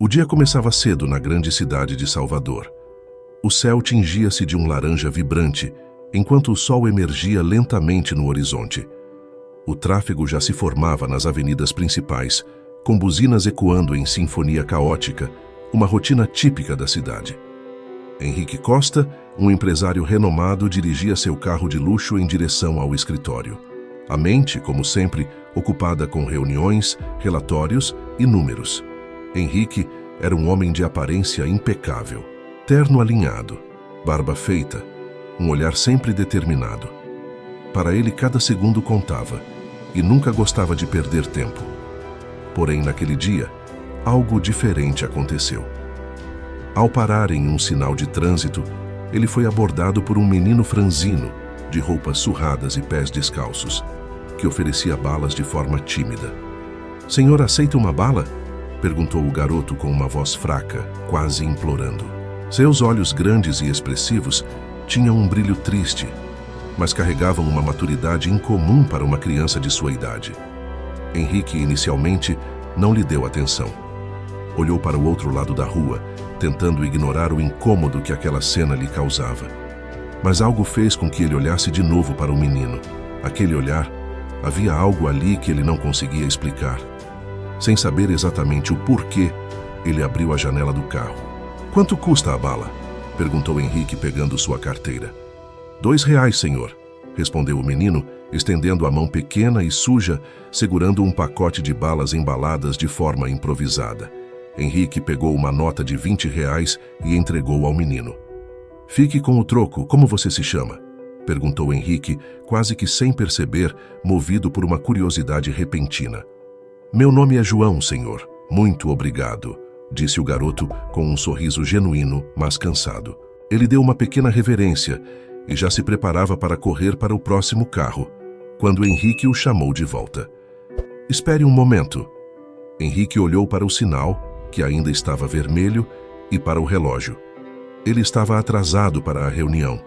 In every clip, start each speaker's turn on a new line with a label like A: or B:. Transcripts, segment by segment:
A: O dia começava cedo na grande cidade de Salvador. O céu tingia-se de um laranja vibrante, enquanto o sol emergia lentamente no horizonte. O tráfego já se formava nas avenidas principais, com buzinas ecoando em sinfonia caótica, uma rotina típica da cidade. Henrique Costa, um empresário renomado, dirigia seu carro de luxo em direção ao escritório. A mente, como sempre, ocupada com reuniões, relatórios e números. Henrique era um homem de aparência impecável, terno alinhado, barba feita, um olhar sempre determinado. Para ele, cada segundo contava, e nunca gostava de perder tempo. Porém, naquele dia, algo diferente aconteceu. Ao parar em um sinal de trânsito, ele foi abordado por um menino franzino, de roupas surradas e pés descalços, que oferecia balas de forma tímida. "Senhor, aceita uma bala?" perguntou o garoto com uma voz fraca, quase implorando. Seus olhos grandes e expressivos tinham um brilho triste, mas carregavam uma maturidade incomum para uma criança de sua idade. Henrique, inicialmente, não lhe deu atenção. Olhou para o outro lado da rua, tentando ignorar o incômodo que aquela cena lhe causava. Mas algo fez com que ele olhasse de novo para o menino. Aquele olhar, havia algo ali que ele não conseguia explicar. Sem saber exatamente o porquê, ele abriu a janela do carro. "Quanto custa a bala?" perguntou Henrique, pegando sua carteira. "R$ 2, senhor", respondeu o menino, estendendo a mão pequena e suja, segurando um pacote de balas embaladas de forma improvisada. Henrique pegou uma nota de R$ 20 e entregou ao menino. "Fique com o troco. Como você se chama?" perguntou Henrique, quase que sem perceber, movido por uma curiosidade repentina. "Meu nome é João, senhor. Muito obrigado", disse o garoto com um sorriso genuíno, mas cansado. Ele deu uma pequena reverência e já se preparava para correr para o próximo carro, quando Henrique o chamou de volta. "Espere um momento." Henrique olhou para o sinal, que ainda estava vermelho, e para o relógio. Ele estava atrasado para a reunião,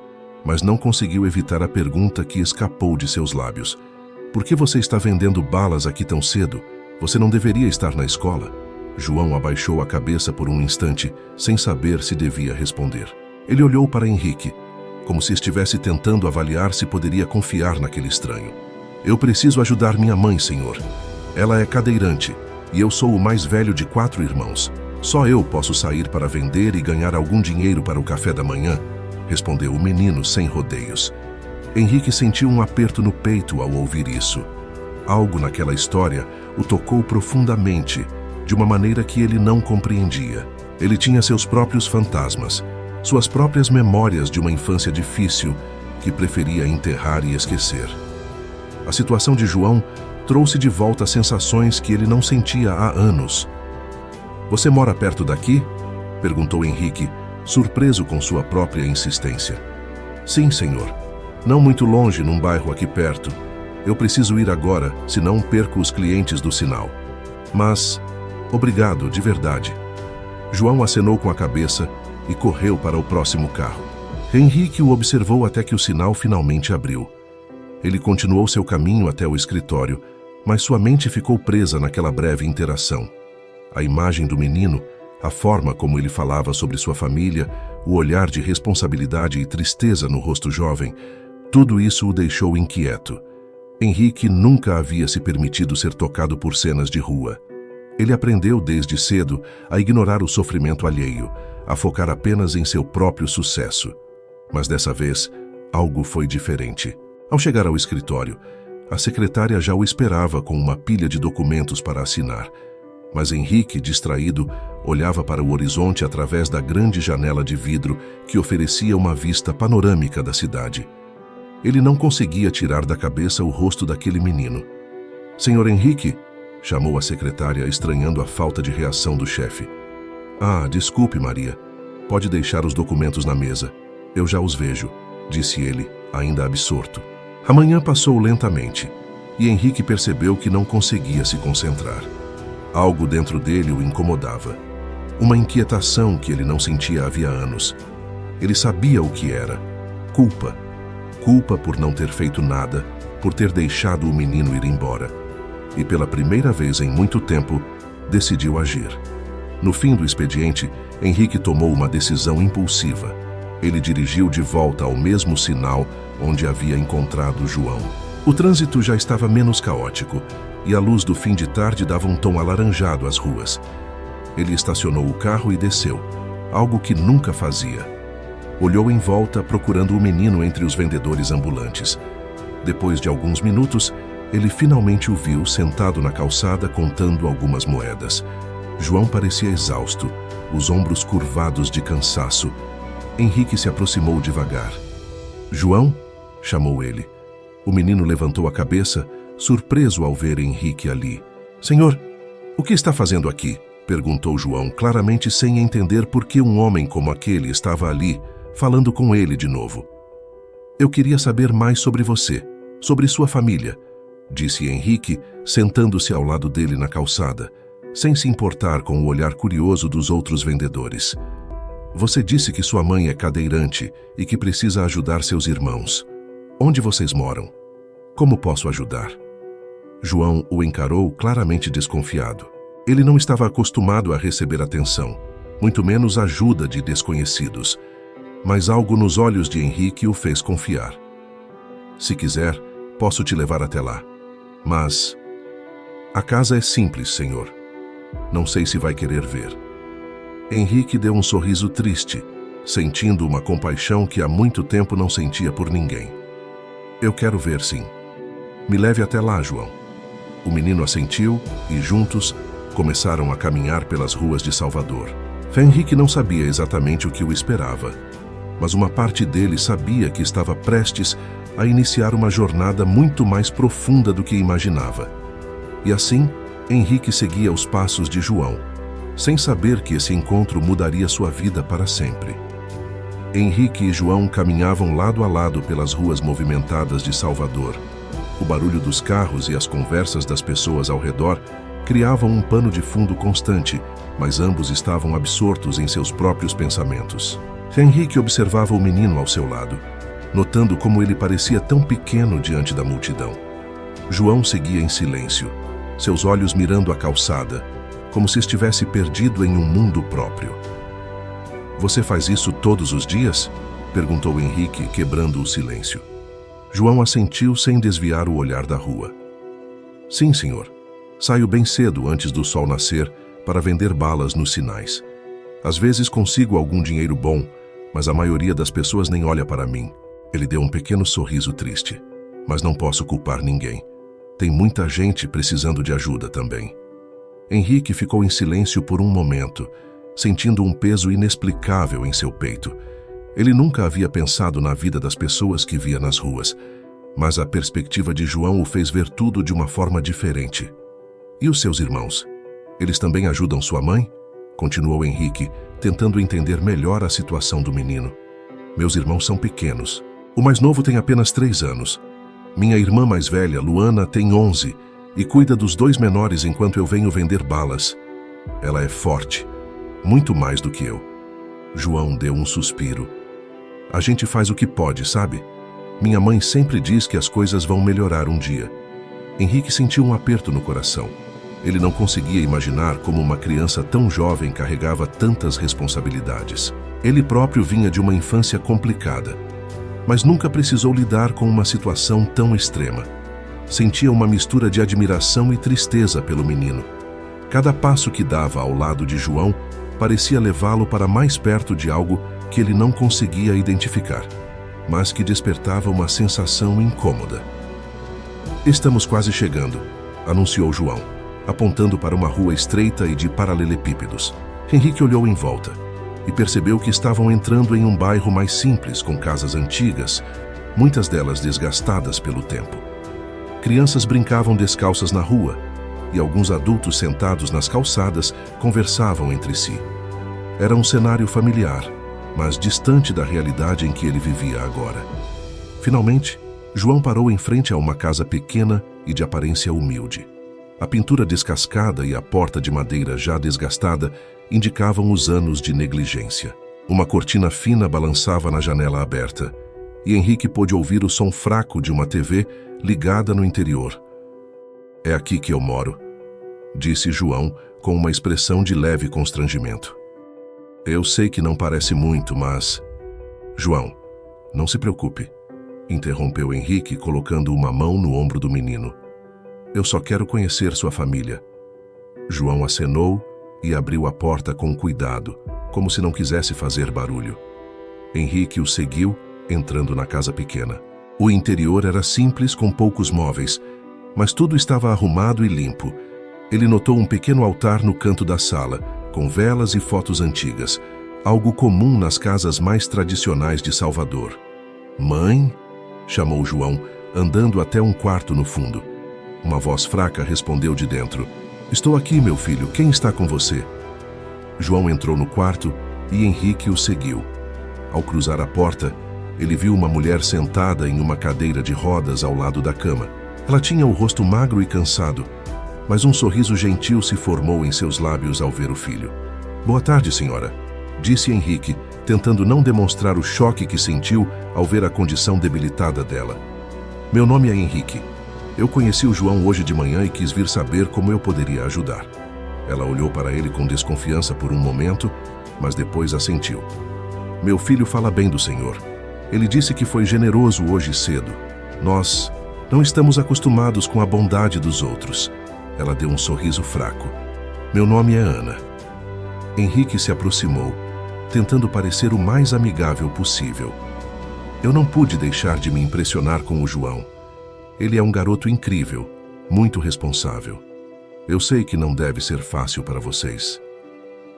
A: mas não conseguiu evitar a pergunta que escapou de seus lábios. "Por que você está vendendo balas aqui tão cedo? Você não deveria estar na escola?" João abaixou a cabeça por um instante, sem saber se devia responder. Ele olhou para Henrique, como se estivesse tentando avaliar se poderia confiar naquele estranho. "Eu preciso ajudar minha mãe, senhor. Ela é cadeirante, e eu sou o mais velho de 4 irmãos. Só eu posso sair para vender e ganhar algum dinheiro para o café da manhã", respondeu o menino sem rodeios. Henrique sentiu um aperto no peito ao ouvir isso. Algo naquela história o tocou profundamente, de uma maneira que ele não compreendia. Ele tinha seus próprios fantasmas, suas próprias memórias de uma infância difícil que preferia enterrar e esquecer. A situação de João trouxe de volta sensações que ele não sentia há anos. "Você mora perto daqui?" perguntou Henrique, surpreso com sua própria insistência. "Sim, senhor. Não muito longe, num bairro aqui perto. Eu preciso ir agora, senão perco os clientes do sinal. Mas, obrigado, de verdade." João acenou com a cabeça e correu para o próximo carro. Henrique o observou até que o sinal finalmente abriu. Ele continuou seu caminho até o escritório, mas sua mente ficou presa naquela breve interação. A imagem do menino, a forma como ele falava sobre sua família, o olhar de responsabilidade e tristeza no rosto jovem, tudo isso o deixou inquieto. Henrique nunca havia se permitido ser tocado por cenas de rua. Ele aprendeu desde cedo a ignorar o sofrimento alheio, a focar apenas em seu próprio sucesso. Mas dessa vez, algo foi diferente. Ao chegar ao escritório, a secretária já o esperava com uma pilha de documentos para assinar. Mas Henrique, distraído, olhava para o horizonte através da grande janela de vidro que oferecia uma vista panorâmica da cidade. Ele não conseguia tirar da cabeça o rosto daquele menino. "Senhor Henrique?" chamou a secretária, estranhando a falta de reação do chefe. "Ah, desculpe, Maria. Pode deixar os documentos na mesa. Eu já os vejo", disse ele, ainda absorto. A manhã passou lentamente, e Henrique percebeu que não conseguia se concentrar. Algo dentro dele o incomodava. Uma inquietação que ele não sentia havia anos. Ele sabia o que era. Culpa. Culpa por não ter feito nada, por ter deixado o menino ir embora. E pela primeira vez em muito tempo, decidiu agir. No fim do expediente, Henrique tomou uma decisão impulsiva. Ele dirigiu de volta ao mesmo sinal onde havia encontrado João. O trânsito já estava menos caótico e a luz do fim de tarde dava um tom alaranjado às ruas. Ele estacionou o carro e desceu, algo que nunca fazia. Olhou em volta procurando o menino entre os vendedores ambulantes. Depois de alguns minutos, ele finalmente o viu sentado na calçada contando algumas moedas. João parecia exausto, os ombros curvados de cansaço. Henrique se aproximou devagar. "João?" chamou ele. O menino levantou a cabeça, surpreso ao ver Henrique ali. "Senhor, o que está fazendo aqui?" perguntou João, claramente sem entender por que um homem como aquele estava ali, falando com ele de novo. "Eu queria saber mais sobre você, sobre sua família", disse Henrique, sentando-se ao lado dele na calçada, sem se importar com o olhar curioso dos outros vendedores. "Você disse que sua mãe é cadeirante e que precisa ajudar seus irmãos. Onde vocês moram? Como posso ajudar?" João o encarou claramente desconfiado. Ele não estava acostumado a receber atenção, muito menos ajuda de desconhecidos, mas algo nos olhos de Henrique o fez confiar. "Se quiser, posso te levar até lá. Mas a casa é simples, senhor. Não sei se vai querer ver." Henrique deu um sorriso triste, sentindo uma compaixão que há muito tempo não sentia por ninguém. "Eu quero ver, sim. Me leve até lá, João." O menino assentiu e, juntos, começaram a caminhar pelas ruas de Salvador. Henrique não sabia exatamente o que o esperava, mas uma parte dele sabia que estava prestes a iniciar uma jornada muito mais profunda do que imaginava. E assim, Henrique seguia os passos de João, sem saber que esse encontro mudaria sua vida para sempre. Henrique e João caminhavam lado a lado pelas ruas movimentadas de Salvador. O barulho dos carros e as conversas das pessoas ao redor criavam um pano de fundo constante, mas ambos estavam absortos em seus próprios pensamentos. Henrique observava o menino ao seu lado, notando como ele parecia tão pequeno diante da multidão. João seguia em silêncio, seus olhos mirando a calçada, como se estivesse perdido em um mundo próprio. "Você faz isso todos os dias?" perguntou Henrique, quebrando o silêncio. João assentiu sem desviar o olhar da rua. "Sim, senhor. Saio bem cedo antes do sol nascer para vender balas nos sinais. Às vezes consigo algum dinheiro bom, mas a maioria das pessoas nem olha para mim." Ele deu um pequeno sorriso triste. "Mas não posso culpar ninguém. Tem muita gente precisando de ajuda também." Henrique ficou em silêncio por um momento, sentindo um peso inexplicável em seu peito. Ele nunca havia pensado na vida das pessoas que via nas ruas, mas a perspectiva de João o fez ver tudo de uma forma diferente. "E os seus irmãos? Eles também ajudam sua mãe?" continuou Henrique, tentando entender melhor a situação do menino. "Meus irmãos são pequenos. O mais novo tem apenas 3 anos. Minha irmã mais velha, Luana, tem 11 e cuida dos 2 menores enquanto eu venho vender balas. Ela é forte, muito mais do que eu." João deu um suspiro. "A gente faz o que pode, sabe? Minha mãe sempre diz que as coisas vão melhorar um dia." Henrique sentiu um aperto no coração. Ele não conseguia imaginar como uma criança tão jovem carregava tantas responsabilidades. Ele próprio vinha de uma infância complicada, mas nunca precisou lidar com uma situação tão extrema. Sentia uma mistura de admiração e tristeza pelo menino. Cada passo que dava ao lado de João parecia levá-lo para mais perto de algo que ele não conseguia identificar, mas que despertava uma sensação incômoda. "Estamos quase chegando", anunciou João, apontando para uma rua estreita e de paralelepípedos. Henrique olhou em volta e percebeu que estavam entrando em um bairro mais simples, com casas antigas, muitas delas desgastadas pelo tempo. Crianças brincavam descalças na rua e alguns adultos sentados nas calçadas conversavam entre si. Era um cenário familiar, mas distante da realidade em que ele vivia agora. Finalmente, João parou em frente a uma casa pequena e de aparência humilde. A pintura descascada e a porta de madeira já desgastada indicavam os anos de negligência. Uma cortina fina balançava na janela aberta, e Henrique pôde ouvir o som fraco de uma TV ligada no interior. "É aqui que eu moro", disse João, com uma expressão de leve constrangimento. Eu sei que não parece muito, mas... João, não se preocupe, interrompeu Henrique, colocando uma mão no ombro do menino. Eu só quero conhecer sua família. João acenou e abriu a porta com cuidado, como se não quisesse fazer barulho. Henrique o seguiu, entrando na casa pequena. O interior era simples, com poucos móveis, mas tudo estava arrumado e limpo. Ele notou um pequeno altar no canto da sala, com velas e fotos antigas, algo comum nas casas mais tradicionais de Salvador. Mãe? Chamou João, andando até um quarto no fundo. Uma voz fraca respondeu de dentro. Estou aqui, meu filho, quem está com você? João entrou no quarto e Henrique o seguiu. Ao cruzar a porta, ele viu uma mulher sentada em uma cadeira de rodas ao lado da cama. Ela tinha o rosto magro e cansado, mas um sorriso gentil se formou em seus lábios ao ver o filho. Boa tarde, senhora, disse Henrique, tentando não demonstrar o choque que sentiu ao ver a condição debilitada dela. Meu nome é Henrique. Eu conheci o João hoje de manhã e quis vir saber como eu poderia ajudar. Ela olhou para ele com desconfiança por um momento, mas depois assentiu. Meu filho fala bem do senhor. Ele disse que foi generoso hoje cedo. Nós não estamos acostumados com a bondade dos outros. Ela deu um sorriso fraco. Meu nome é Ana. Henrique se aproximou, tentando parecer o mais amigável possível. Eu não pude deixar de me impressionar com o João. Ele é um garoto incrível, muito responsável. Eu sei que não deve ser fácil para vocês.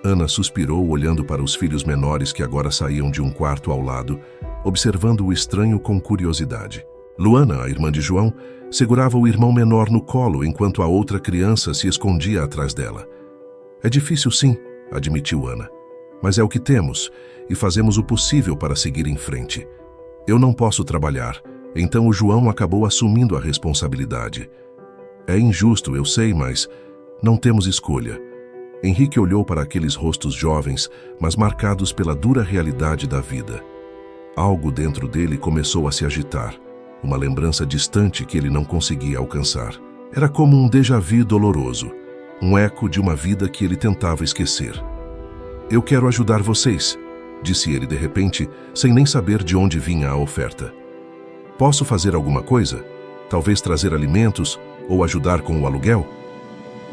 A: Ana suspirou, olhando para os filhos menores que agora saíam de um quarto ao lado, observando o estranho com curiosidade. Luana, a irmã de João, segurava o irmão menor no colo enquanto a outra criança se escondia atrás dela. É difícil sim, admitiu Ana, mas é o que temos e fazemos o possível para seguir em frente. Eu não posso trabalhar, então o João acabou assumindo a responsabilidade. É injusto, eu sei, mas não temos escolha. Henrique olhou para aqueles rostos jovens, mas marcados pela dura realidade da vida. Algo dentro dele começou a se agitar, uma lembrança distante que ele não conseguia alcançar. Era como um déjà-vu doloroso, um eco de uma vida que ele tentava esquecer. Eu quero ajudar vocês, disse ele de repente, sem nem saber de onde vinha a oferta. Posso fazer alguma coisa? Talvez trazer alimentos ou ajudar com o aluguel?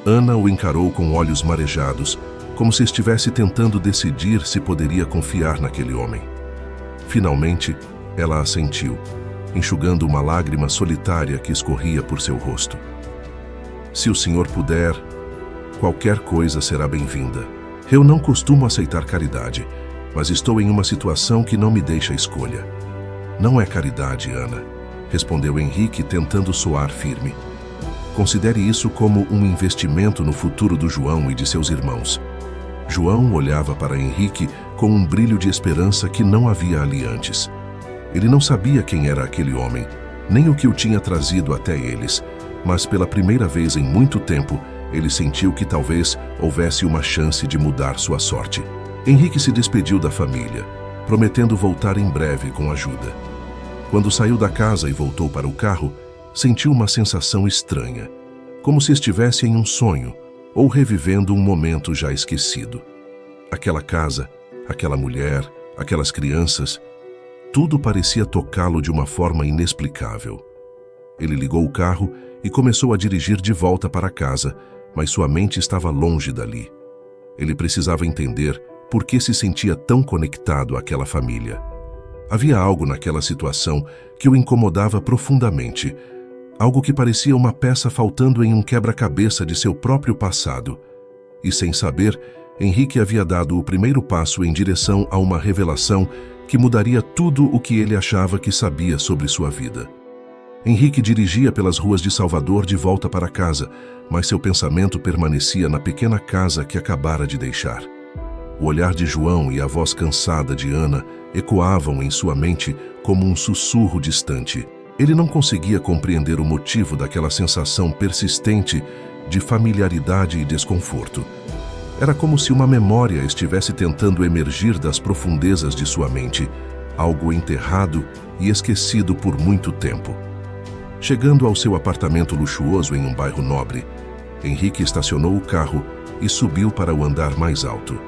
A: Ana o encarou com olhos marejados, como se estivesse tentando decidir se poderia confiar naquele homem. Finalmente, ela assentiu, enxugando uma lágrima solitária que escorria por seu rosto. Se o senhor puder, qualquer coisa será bem-vinda. Eu não costumo aceitar caridade, mas estou em uma situação que não me deixa escolha. Não é caridade, Ana, respondeu Henrique, tentando soar firme. Considere isso como um investimento no futuro do João e de seus irmãos. João olhava para Henrique com um brilho de esperança que não havia ali antes. Ele não sabia quem era aquele homem, nem o que o tinha trazido até eles, mas pela primeira vez em muito tempo, ele sentiu que talvez houvesse uma chance de mudar sua sorte. Henrique se despediu da família, prometendo voltar em breve com ajuda. Quando saiu da casa e voltou para o carro, sentiu uma sensação estranha, como se estivesse em um sonho ou revivendo um momento já esquecido. Aquela casa, aquela mulher, aquelas crianças, tudo parecia tocá-lo de uma forma inexplicável. Ele ligou o carro e começou a dirigir de volta para casa, mas sua mente estava longe dali. Ele precisava entender por que se sentia tão conectado àquela família. Havia algo naquela situação que o incomodava profundamente, algo que parecia uma peça faltando em um quebra-cabeça de seu próprio passado. E sem saber, Henrique havia dado o primeiro passo em direção a uma revelação que mudaria tudo o que ele achava que sabia sobre sua vida. Henrique dirigia pelas ruas de Salvador de volta para casa, mas seu pensamento permanecia na pequena casa que acabara de deixar. O olhar de João e a voz cansada de Ana ecoavam em sua mente como um sussurro distante. Ele não conseguia compreender o motivo daquela sensação persistente de familiaridade e desconforto. Era como se uma memória estivesse tentando emergir das profundezas de sua mente, algo enterrado e esquecido por muito tempo. Chegando ao seu apartamento luxuoso em um bairro nobre, Henrique estacionou o carro e subiu para o andar mais alto.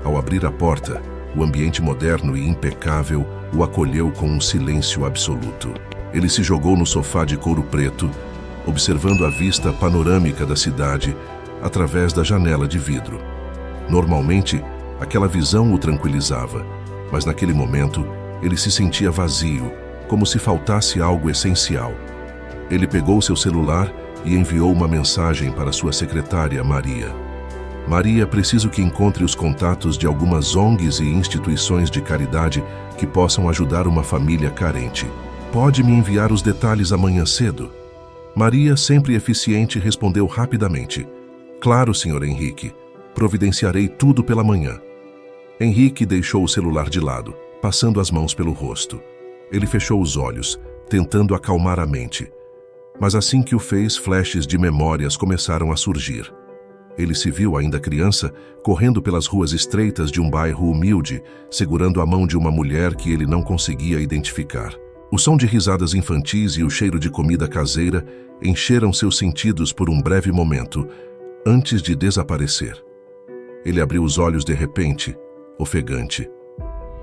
A: Ao abrir a porta, o ambiente moderno e impecável o acolheu com um silêncio absoluto. Ele se jogou no sofá de couro preto, observando a vista panorâmica da cidade através da janela de vidro. Normalmente, aquela visão o tranquilizava, mas naquele momento ele se sentia vazio, como se faltasse algo essencial. Ele pegou seu celular e enviou uma mensagem para sua secretária, Maria. Maria, preciso que encontre os contatos de algumas ONGs e instituições de caridade que possam ajudar uma família carente. Pode me enviar os detalhes amanhã cedo? Maria, sempre eficiente, respondeu rapidamente. Claro, Sr. Henrique. Providenciarei tudo pela manhã. Henrique deixou o celular de lado, passando as mãos pelo rosto. Ele fechou os olhos, tentando acalmar a mente. Mas assim que o fez, flashes de memórias começaram a surgir. Ele se viu, ainda criança, correndo pelas ruas estreitas de um bairro humilde, segurando a mão de uma mulher que ele não conseguia identificar. O som de risadas infantis e o cheiro de comida caseira encheram seus sentidos por um breve momento, antes de desaparecer. Ele abriu os olhos de repente, ofegante.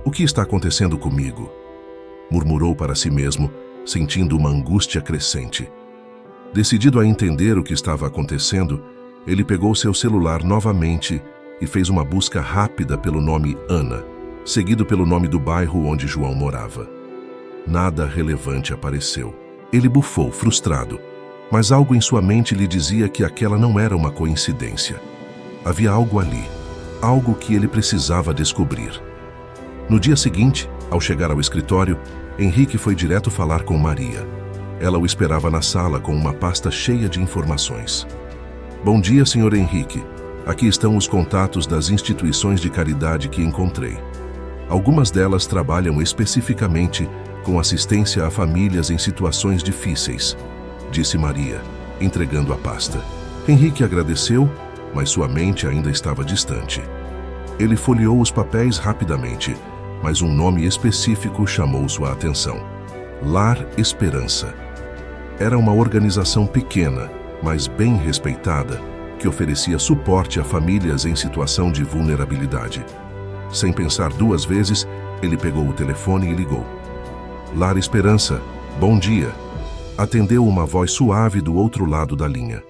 A: O que está acontecendo comigo? Murmurou para si mesmo, sentindo uma angústia crescente. Decidido a entender o que estava acontecendo, ele pegou seu celular novamente e fez uma busca rápida pelo nome Ana, seguido pelo nome do bairro onde João morava. Nada relevante apareceu. Ele bufou, frustrado, mas algo em sua mente lhe dizia que aquela não era uma coincidência. Havia algo ali, algo que ele precisava descobrir. No dia seguinte, ao chegar ao escritório, Henrique foi direto falar com Maria. Ela o esperava na sala com uma pasta cheia de informações. Bom dia, Sr. Henrique. Aqui estão os contatos das instituições de caridade que encontrei. Algumas delas trabalham especificamente com assistência a famílias em situações difíceis, disse Maria, entregando a pasta. Henrique agradeceu, mas sua mente ainda estava distante. Ele folheou os papéis rapidamente, mas um nome específico chamou sua atenção. Lar Esperança. Era uma organização pequena, mas bem respeitada, que oferecia suporte a famílias em situação de vulnerabilidade. Sem pensar duas vezes, ele pegou o telefone e ligou. Lar Esperança, bom dia. Atendeu uma voz suave do outro lado da linha.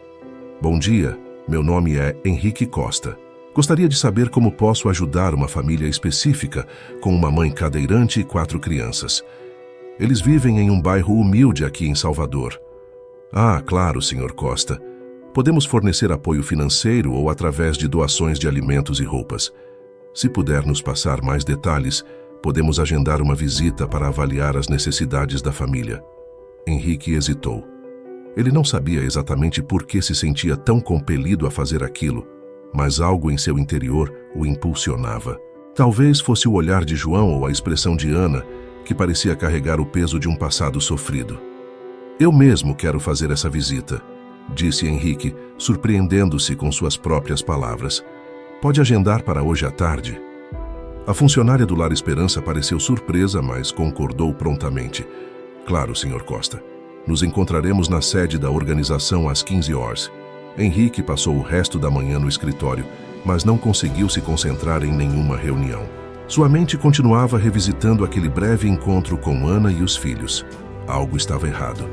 A: Bom dia, meu nome é Henrique Costa. Gostaria de saber como posso ajudar uma família específica com uma mãe cadeirante e 4 crianças. Eles vivem em um bairro humilde aqui em Salvador. Ah, claro, Sr. Costa. Podemos fornecer apoio financeiro ou através de doações de alimentos e roupas. Se puder nos passar mais detalhes, podemos agendar uma visita para avaliar as necessidades da família. Henrique hesitou. Ele não sabia exatamente por que se sentia tão compelido a fazer aquilo, mas algo em seu interior o impulsionava. Talvez fosse o olhar de João ou a expressão de Ana, que parecia carregar o peso de um passado sofrido. Eu mesmo quero fazer essa visita, disse Henrique, surpreendendo-se com suas próprias palavras. Pode agendar para hoje à tarde? A funcionária do Lar Esperança pareceu surpresa, mas concordou prontamente. Claro, Sr. Costa. Nos encontraremos na sede da organização às 15 horas. Henrique passou o resto da manhã no escritório, mas não conseguiu se concentrar em nenhuma reunião. Sua mente continuava revisitando aquele breve encontro com Ana e os filhos. Algo estava errado.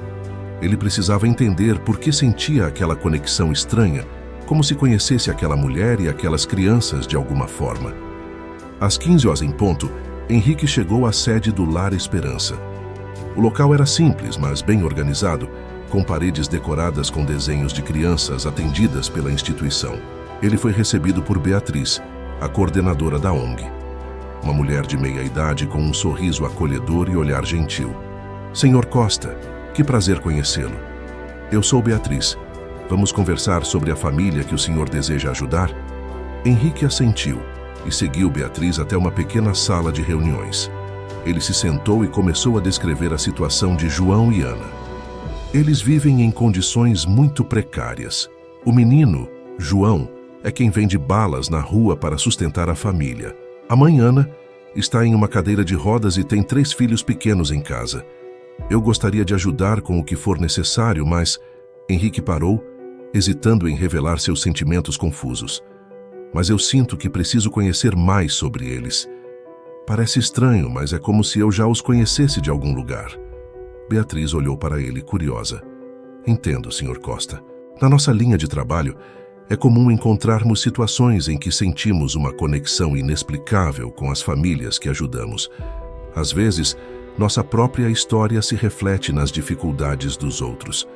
A: Ele precisava entender por que sentia aquela conexão estranha, como se conhecesse aquela mulher e aquelas crianças de alguma forma. Às 15 horas em ponto, Henrique chegou à sede do Lar Esperança. O local era simples, mas bem organizado, com paredes decoradas com desenhos de crianças atendidas pela instituição. Ele foi recebido por Beatriz, a coordenadora da ONG. Uma mulher de meia idade com um sorriso acolhedor e olhar gentil. Senhor Costa, que prazer conhecê-lo. Eu sou Beatriz. Vamos conversar sobre a família que o senhor deseja ajudar? Henrique assentiu e seguiu Beatriz até uma pequena sala de reuniões. Ele se sentou e começou a descrever a situação de João e Ana. Eles vivem em condições muito precárias. O menino, João, é quem vende balas na rua para sustentar a família. A mãe Ana está em uma cadeira de rodas e tem 3 filhos pequenos em casa. Eu gostaria de ajudar com o que for necessário, mas... Henrique parou, hesitando em revelar seus sentimentos confusos. mas eu sinto que preciso conhecer mais sobre eles. Parece estranho, mas é como se eu já os conhecesse de algum lugar. Beatriz olhou para ele, curiosa. Entendo, Sr. Costa. Na nossa linha de trabalho, é comum encontrarmos situações em que sentimos uma conexão inexplicável com as famílias que ajudamos. Às vezes, nossa própria história se reflete nas dificuldades dos outros.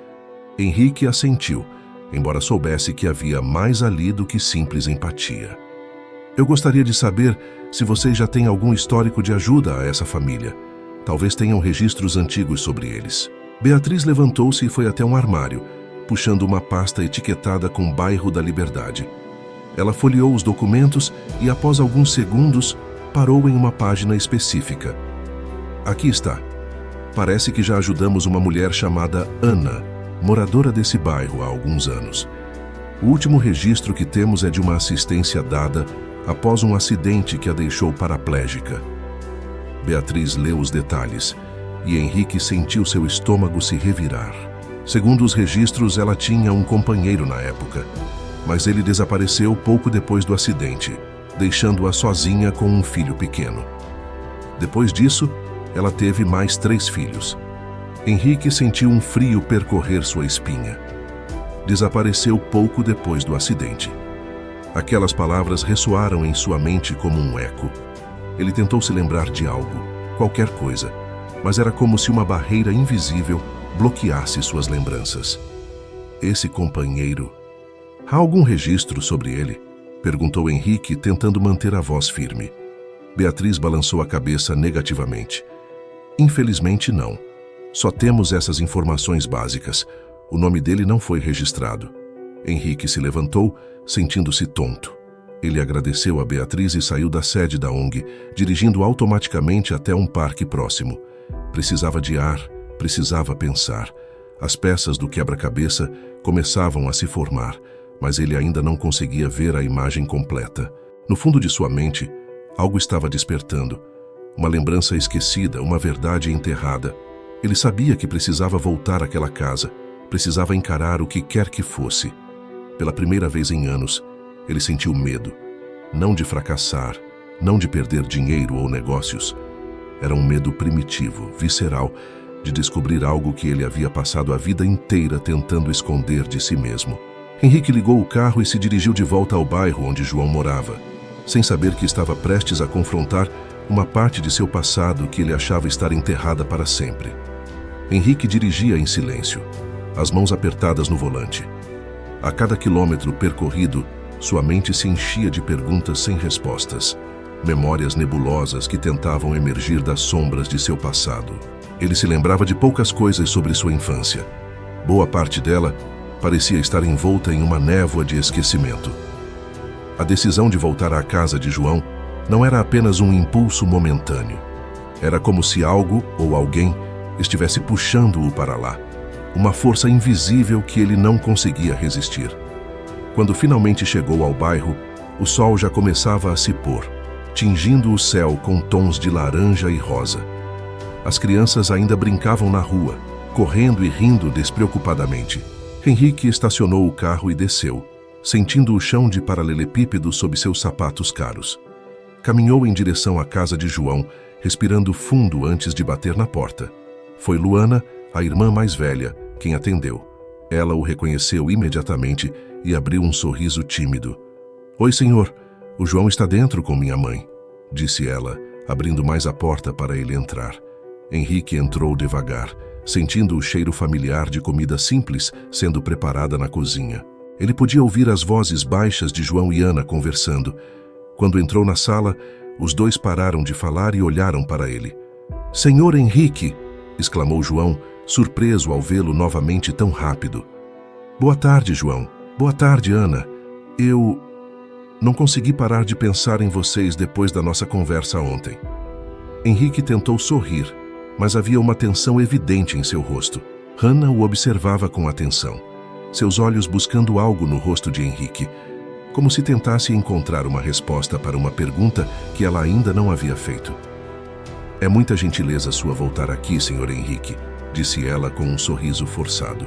A: Henrique assentiu, embora soubesse que havia mais ali do que simples empatia. Eu gostaria de saber se vocês já têm algum histórico de ajuda a essa família. Talvez tenham registros antigos sobre eles. Beatriz levantou-se e foi até um armário, puxando uma pasta etiquetada com Bairro da Liberdade. Ela folheou os documentos e, após alguns segundos, parou em uma página específica. Aqui está. Parece que já ajudamos uma mulher chamada Ana, moradora desse bairro há alguns anos. O último registro que temos é de uma assistência dada após um acidente que a deixou paraplégica. Beatriz leu os detalhes e Henrique sentiu seu estômago se revirar. Segundo os registros, ela tinha um companheiro na época, mas ele desapareceu pouco depois do acidente, deixando-a sozinha com um filho pequeno. Depois disso, ela teve mais 3 filhos. Henrique sentiu um frio percorrer sua espinha. Desapareceu pouco depois do acidente. Aquelas palavras ressoaram em sua mente como um eco. Ele tentou se lembrar de algo, qualquer coisa, mas era como se uma barreira invisível bloqueasse suas lembranças. Esse companheiro... Há algum registro sobre ele? Perguntou Henrique, tentando manter a voz firme. Beatriz balançou a cabeça negativamente. Infelizmente não. Só temos essas informações básicas. O nome dele não foi registrado. Henrique se levantou, sentindo-se tonto. Ele agradeceu a Beatriz e saiu da sede da ONG, dirigindo automaticamente até um parque próximo. Precisava de ar, precisava pensar. As peças do quebra-cabeça começavam a se formar, mas ele ainda não conseguia ver a imagem completa. No fundo de sua mente, algo estava despertando. Uma lembrança esquecida, uma verdade enterrada. Ele sabia que precisava voltar àquela casa, precisava encarar o que quer que fosse. Pela primeira vez em anos, ele sentiu medo. Não de fracassar, não de perder dinheiro ou negócios. Era um medo primitivo, visceral, de descobrir algo que ele havia passado a vida inteira tentando esconder de si mesmo. Henrique ligou o carro e se dirigiu de volta ao bairro onde João morava, sem saber que estava prestes a confrontar uma parte de seu passado que ele achava estar enterrada para sempre. Henrique dirigia em silêncio, as mãos apertadas no volante. A cada quilômetro percorrido, sua mente se enchia de perguntas sem respostas, memórias nebulosas que tentavam emergir das sombras de seu passado. Ele se lembrava de poucas coisas sobre sua infância. Boa parte dela parecia estar envolta em uma névoa de esquecimento. A decisão de voltar à casa de João não era apenas um impulso momentâneo. Era como se algo ou alguém estivesse puxando-o para lá. Uma força invisível que ele não conseguia resistir. Quando finalmente chegou ao bairro, o sol já começava a se pôr, tingindo o céu com tons de laranja e rosa. As crianças ainda brincavam na rua, correndo e rindo despreocupadamente. Henrique estacionou o carro e desceu, sentindo o chão de paralelepípedo sob seus sapatos caros. Caminhou em direção à casa de João, respirando fundo antes de bater na porta. Foi Luana, a irmã mais velha, quem atendeu. Ela o reconheceu imediatamente e abriu um sorriso tímido. "Oi, senhor. O João está dentro com minha mãe", disse ela, abrindo mais a porta para ele entrar. Henrique entrou devagar, sentindo o cheiro familiar de comida simples sendo preparada na cozinha. Ele podia ouvir as vozes baixas de João e Ana conversando. Quando entrou na sala, os dois pararam de falar e olharam para ele. "Senhor Henrique!", exclamou João, surpreso ao vê-lo novamente tão rápido. "Boa tarde, João. Boa tarde, Ana. Eu não consegui parar de pensar em vocês depois da nossa conversa ontem." Henrique tentou sorrir, mas havia uma tensão evidente em seu rosto. Hannah o observava com atenção, seus olhos buscando algo no rosto de Henrique, como se tentasse encontrar uma resposta para uma pergunta que ela ainda não havia feito. "É muita gentileza sua voltar aqui, Sr. Henrique", disse ela com um sorriso forçado.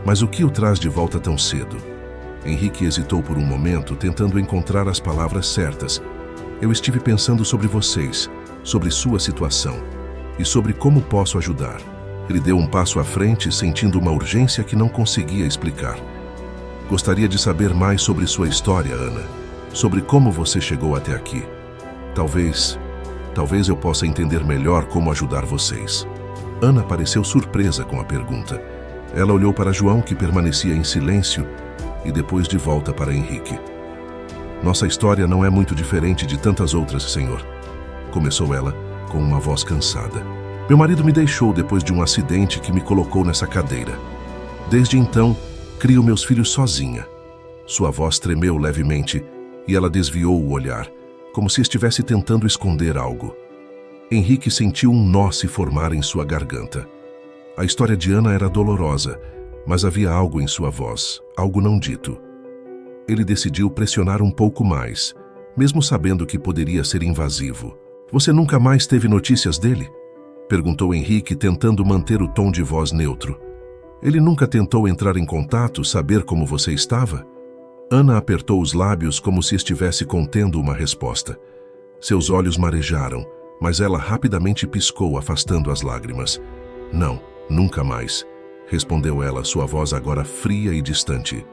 A: "Mas o que o traz de volta tão cedo?" Henrique hesitou por um momento, tentando encontrar as palavras certas. Eu estive pensando sobre vocês, sobre sua situação e sobre como posso ajudar. Ele deu um passo à frente, sentindo uma urgência que não conseguia explicar. Gostaria de saber mais sobre sua história, Ana. Sobre como você chegou até aqui. Talvez eu possa entender melhor como ajudar vocês. Ana pareceu surpresa com a pergunta. Ela olhou para João, que permanecia em silêncio, e depois de volta para Henrique. Nossa história não é muito diferente de tantas outras, senhor. Começou ela, com uma voz cansada. Meu marido me deixou depois de um acidente que me colocou nessa cadeira. Desde então, crio meus filhos sozinha. Sua voz tremeu levemente e ela desviou o olhar, como se estivesse tentando esconder algo. Henrique sentiu um nó se formar em sua garganta. A história de Ana era dolorosa, mas havia algo em sua voz, algo não dito. Ele decidiu pressionar um pouco mais, mesmo sabendo que poderia ser invasivo. Você nunca mais teve notícias dele? Perguntou Henrique, tentando manter o tom de voz neutro. Ele nunca tentou entrar em contato, saber como você estava? Ana apertou os lábios como se estivesse contendo uma resposta. Seus olhos marejaram, mas ela rapidamente piscou, afastando as lágrimas. Não, nunca mais, respondeu ela, sua voz agora fria e distante.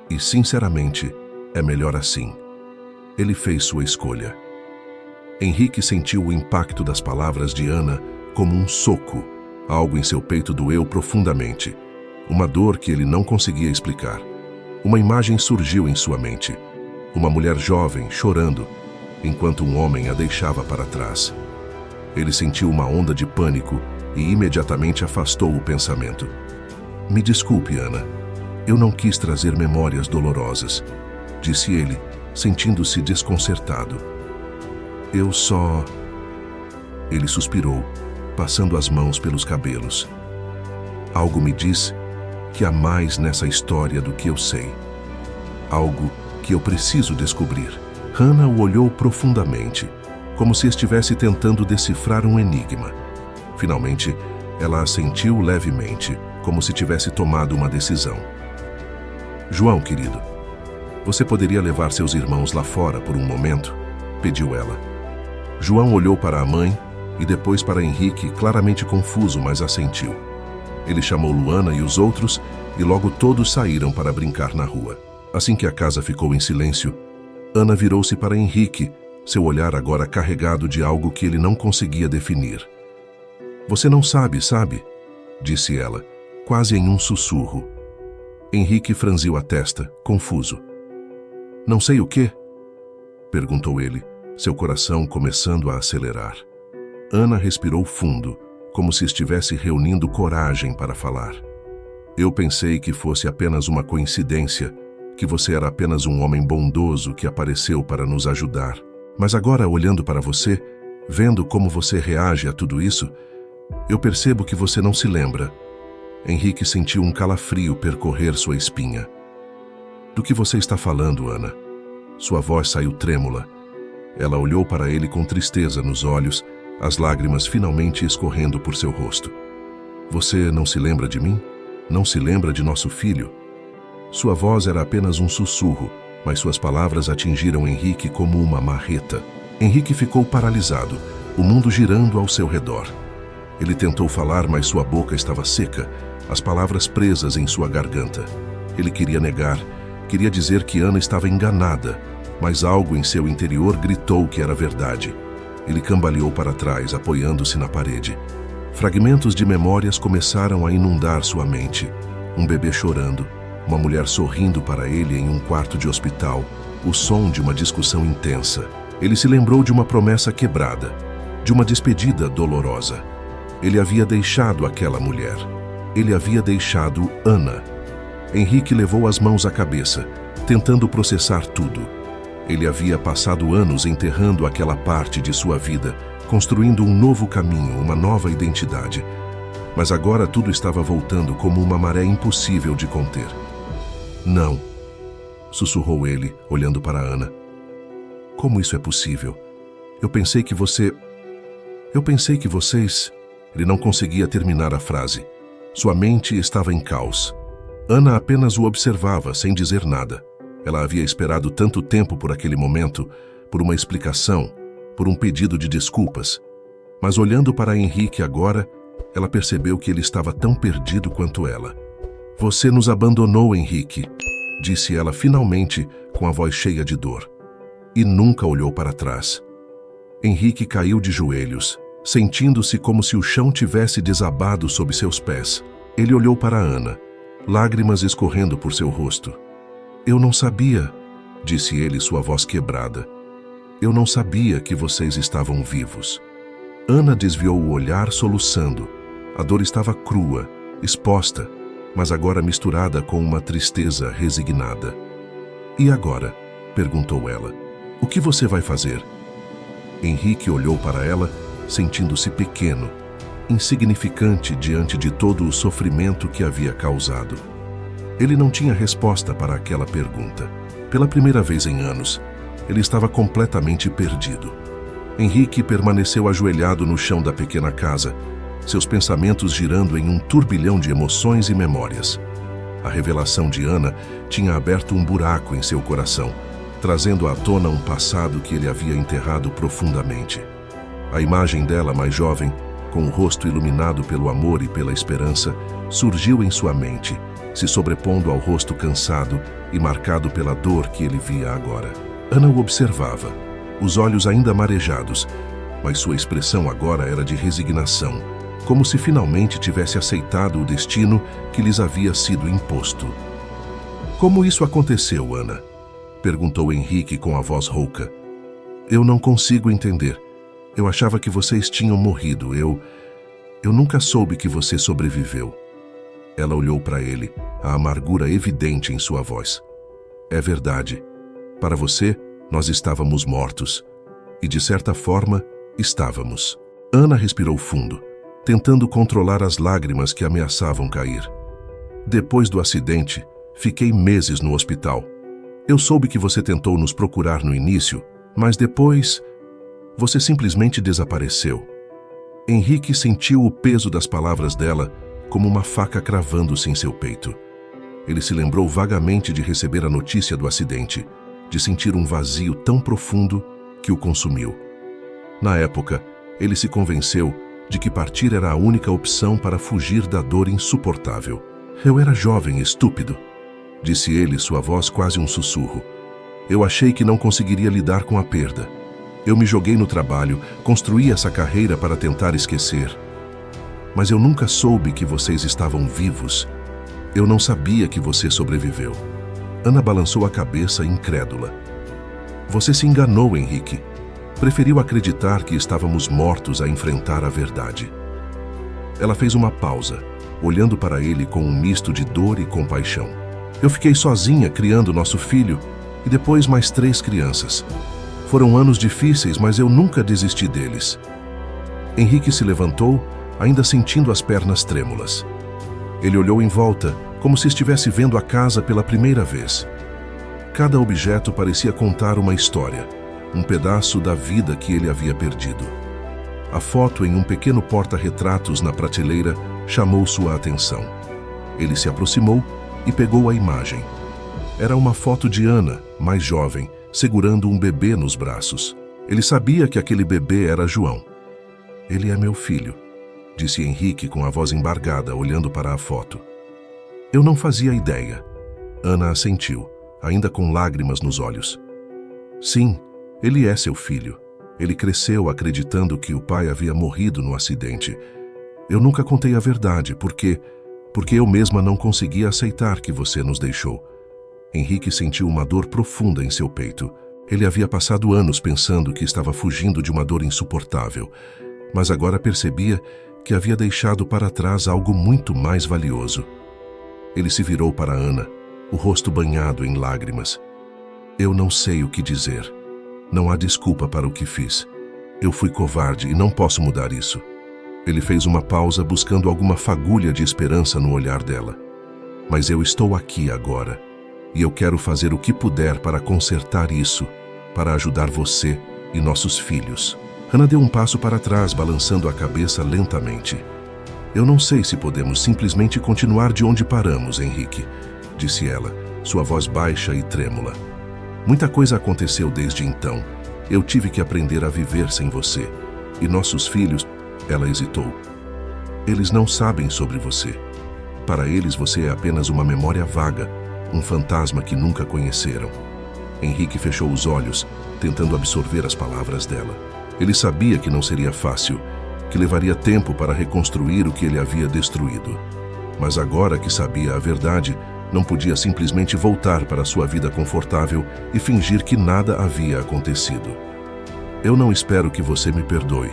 A: E, sinceramente, é melhor assim. Ele fez sua escolha. Henrique sentiu o impacto das palavras de Ana como um soco. Algo em seu peito doeu profundamente. Uma dor que ele não conseguia explicar. Uma imagem surgiu em sua mente. Uma mulher jovem chorando, enquanto um homem a deixava para trás. Ele sentiu uma onda de pânico e imediatamente afastou o pensamento. Me desculpe, Ana. Eu não quis trazer memórias dolorosas, disse ele, sentindo-se desconcertado. Eu só... Ele suspirou, passando as mãos pelos cabelos. Algo me diz que há mais nessa história do que eu sei. Algo que eu preciso descobrir. Hannah o olhou profundamente, como se estivesse tentando decifrar um enigma. Finalmente, ela assentiu levemente, como se tivesse tomado uma decisão. João, querido, você poderia levar seus irmãos lá fora por um momento? Pediu ela. João olhou para a mãe e depois para Henrique, claramente confuso, mas assentiu. Ele chamou Luana e os outros e logo todos saíram para brincar na rua. Assim que a casa ficou em silêncio, Ana virou-se para Henrique, seu olhar agora carregado de algo que ele não conseguia definir. Você não sabe, sabe? Disse ela, quase em um sussurro. Henrique franziu a testa, confuso. Não sei o quê? Perguntou ele, seu coração começando a acelerar. Ana respirou fundo, como se estivesse reunindo coragem para falar. Eu pensei que fosse apenas uma coincidência, que você era apenas um homem bondoso que apareceu para nos ajudar. Mas agora, olhando para você, vendo como você reage a tudo isso, eu percebo que você não se lembra. Henrique sentiu um calafrio percorrer sua espinha. Do que você está falando, Ana? Sua voz saiu trêmula. Ela olhou para ele com tristeza nos olhos, as lágrimas finalmente escorrendo por seu rosto. Você não se lembra de mim? Não se lembra de nosso filho? Sua voz era apenas um sussurro, mas suas palavras atingiram Henrique como uma marreta. Henrique ficou paralisado, o mundo girando ao seu redor. Ele tentou falar, mas sua boca estava seca, as palavras presas em sua garganta. Ele queria negar, queria dizer que Ana estava enganada, mas algo em seu interior gritou que era verdade. Ele cambaleou para trás, apoiando-se na parede. Fragmentos de memórias começaram a inundar sua mente. Um bebê chorando, uma mulher sorrindo para ele em um quarto de hospital, o som de uma discussão intensa. Ele se lembrou de uma promessa quebrada, de uma despedida dolorosa. Ele havia deixado aquela mulher. Ele havia deixado Ana. Henrique levou as mãos à cabeça, tentando processar tudo. Ele havia passado anos enterrando aquela parte de sua vida, construindo um novo caminho, uma nova identidade. Mas agora tudo estava voltando como uma maré impossível de conter. Não, sussurrou ele, olhando para Ana. Como isso é possível? Eu pensei que vocês... Ele não conseguia terminar a frase. Sua mente estava em caos. Ana apenas o observava, sem dizer nada. Ela havia esperado tanto tempo por aquele momento, por uma explicação, por um pedido de desculpas. Mas olhando para Henrique agora, ela percebeu que ele estava tão perdido quanto ela. "Você nos abandonou, Henrique", disse ela finalmente, com a voz cheia de dor. E nunca olhou para trás. Henrique caiu de joelhos, sentindo-se como se o chão tivesse desabado sob seus pés. Ele olhou para Ana, lágrimas escorrendo por seu rosto. "Eu não sabia", disse ele, sua voz quebrada. "Eu não sabia que vocês estavam vivos." Ana desviou o olhar, soluçando. A dor estava crua, exposta, mas agora misturada com uma tristeza resignada. "E agora?", perguntou ela. "O que você vai fazer?" Henrique olhou para ela, sentindo-se pequeno, insignificante diante de todo o sofrimento que havia causado. Ele não tinha resposta para aquela pergunta. Pela primeira vez em anos, ele estava completamente perdido. Henrique permaneceu ajoelhado no chão da pequena casa, seus pensamentos girando em um turbilhão de emoções e memórias. A revelação de Ana tinha aberto um buraco em seu coração, trazendo à tona um passado que ele havia enterrado profundamente. A imagem dela mais jovem, com o rosto iluminado pelo amor e pela esperança, surgiu em sua mente, se sobrepondo ao rosto cansado e marcado pela dor que ele via agora. Ana o observava, os olhos ainda marejados, mas sua expressão agora era de resignação, como se finalmente tivesse aceitado o destino que lhes havia sido imposto. "Como isso aconteceu, Ana?", perguntou Henrique com a voz rouca. "Eu não consigo entender. Eu achava que vocês tinham morrido. Eu nunca soube que você sobreviveu." Ela olhou para ele, a amargura evidente em sua voz. "É verdade. Para você, nós estávamos mortos. E, de certa forma, estávamos." Ana respirou fundo, tentando controlar as lágrimas que ameaçavam cair. "Depois do acidente, fiquei meses no hospital. Eu soube que você tentou nos procurar no início, mas depois, você simplesmente desapareceu." Henrique sentiu o peso das palavras dela como uma faca cravando-se em seu peito. Ele se lembrou vagamente de receber a notícia do acidente, de sentir um vazio tão profundo que o consumiu. Na época, ele se convenceu de que partir era a única opção para fugir da dor insuportável. "Eu era jovem e estúpido", disse ele, sua voz quase um sussurro. "Eu achei que não conseguiria lidar com a perda. Eu me joguei no trabalho, construí essa carreira para tentar esquecer. Mas eu nunca soube que vocês estavam vivos. Eu não sabia que você sobreviveu." Ana balançou a cabeça, incrédula. "Você se enganou, Henrique. Preferiu acreditar que estávamos mortos a enfrentar a verdade." Ela fez uma pausa, olhando para ele com um misto de dor e compaixão. "Eu fiquei sozinha criando nosso filho e depois mais 3 crianças. Foram anos difíceis, mas eu nunca desisti deles." Henrique se levantou, ainda sentindo as pernas trêmulas. Ele olhou em volta, como se estivesse vendo a casa pela primeira vez. Cada objeto parecia contar uma história, um pedaço da vida que ele havia perdido. A foto em um pequeno porta-retratos na prateleira chamou sua atenção. Ele se aproximou e pegou a imagem. Era uma foto de Ana, mais jovem, segurando um bebê nos braços. Ele sabia que aquele bebê era João. "Ele é meu filho", disse Henrique com a voz embargada, olhando para a foto. "Eu não fazia ideia." Ana assentiu, ainda com lágrimas nos olhos. "Sim, ele é seu filho. Ele cresceu acreditando que o pai havia morrido no acidente. Eu nunca contei a verdade, porque eu mesma não conseguia aceitar que você nos deixou." Henrique sentiu uma dor profunda em seu peito. Ele havia passado anos pensando que estava fugindo de uma dor insuportável, mas agora percebia que havia deixado para trás algo muito mais valioso. Ele se virou para Ana, o rosto banhado em lágrimas. "Eu não sei o que dizer. Não há desculpa para o que fiz. Eu fui covarde e não posso mudar isso." Ele fez uma pausa, buscando alguma fagulha de esperança no olhar dela. "Mas eu estou aqui agora, e eu quero fazer o que puder para consertar isso, para ajudar você e nossos filhos." Ana deu um passo para trás, balançando a cabeça lentamente. Eu não sei se podemos simplesmente continuar de onde paramos, Henrique, disse ela, sua voz baixa e trêmula. Muita coisa aconteceu desde então. Eu tive que aprender a viver sem você. E nossos filhos... Ela hesitou. Eles não sabem sobre você. Para eles você é apenas uma memória vaga, um fantasma que nunca conheceram. Henrique fechou os olhos, tentando absorver as palavras dela. Ele sabia que não seria fácil, que levaria tempo para reconstruir o que ele havia destruído. Mas agora que sabia a verdade, não podia simplesmente voltar para sua vida confortável e fingir que nada havia acontecido. Eu não espero que você me perdoe,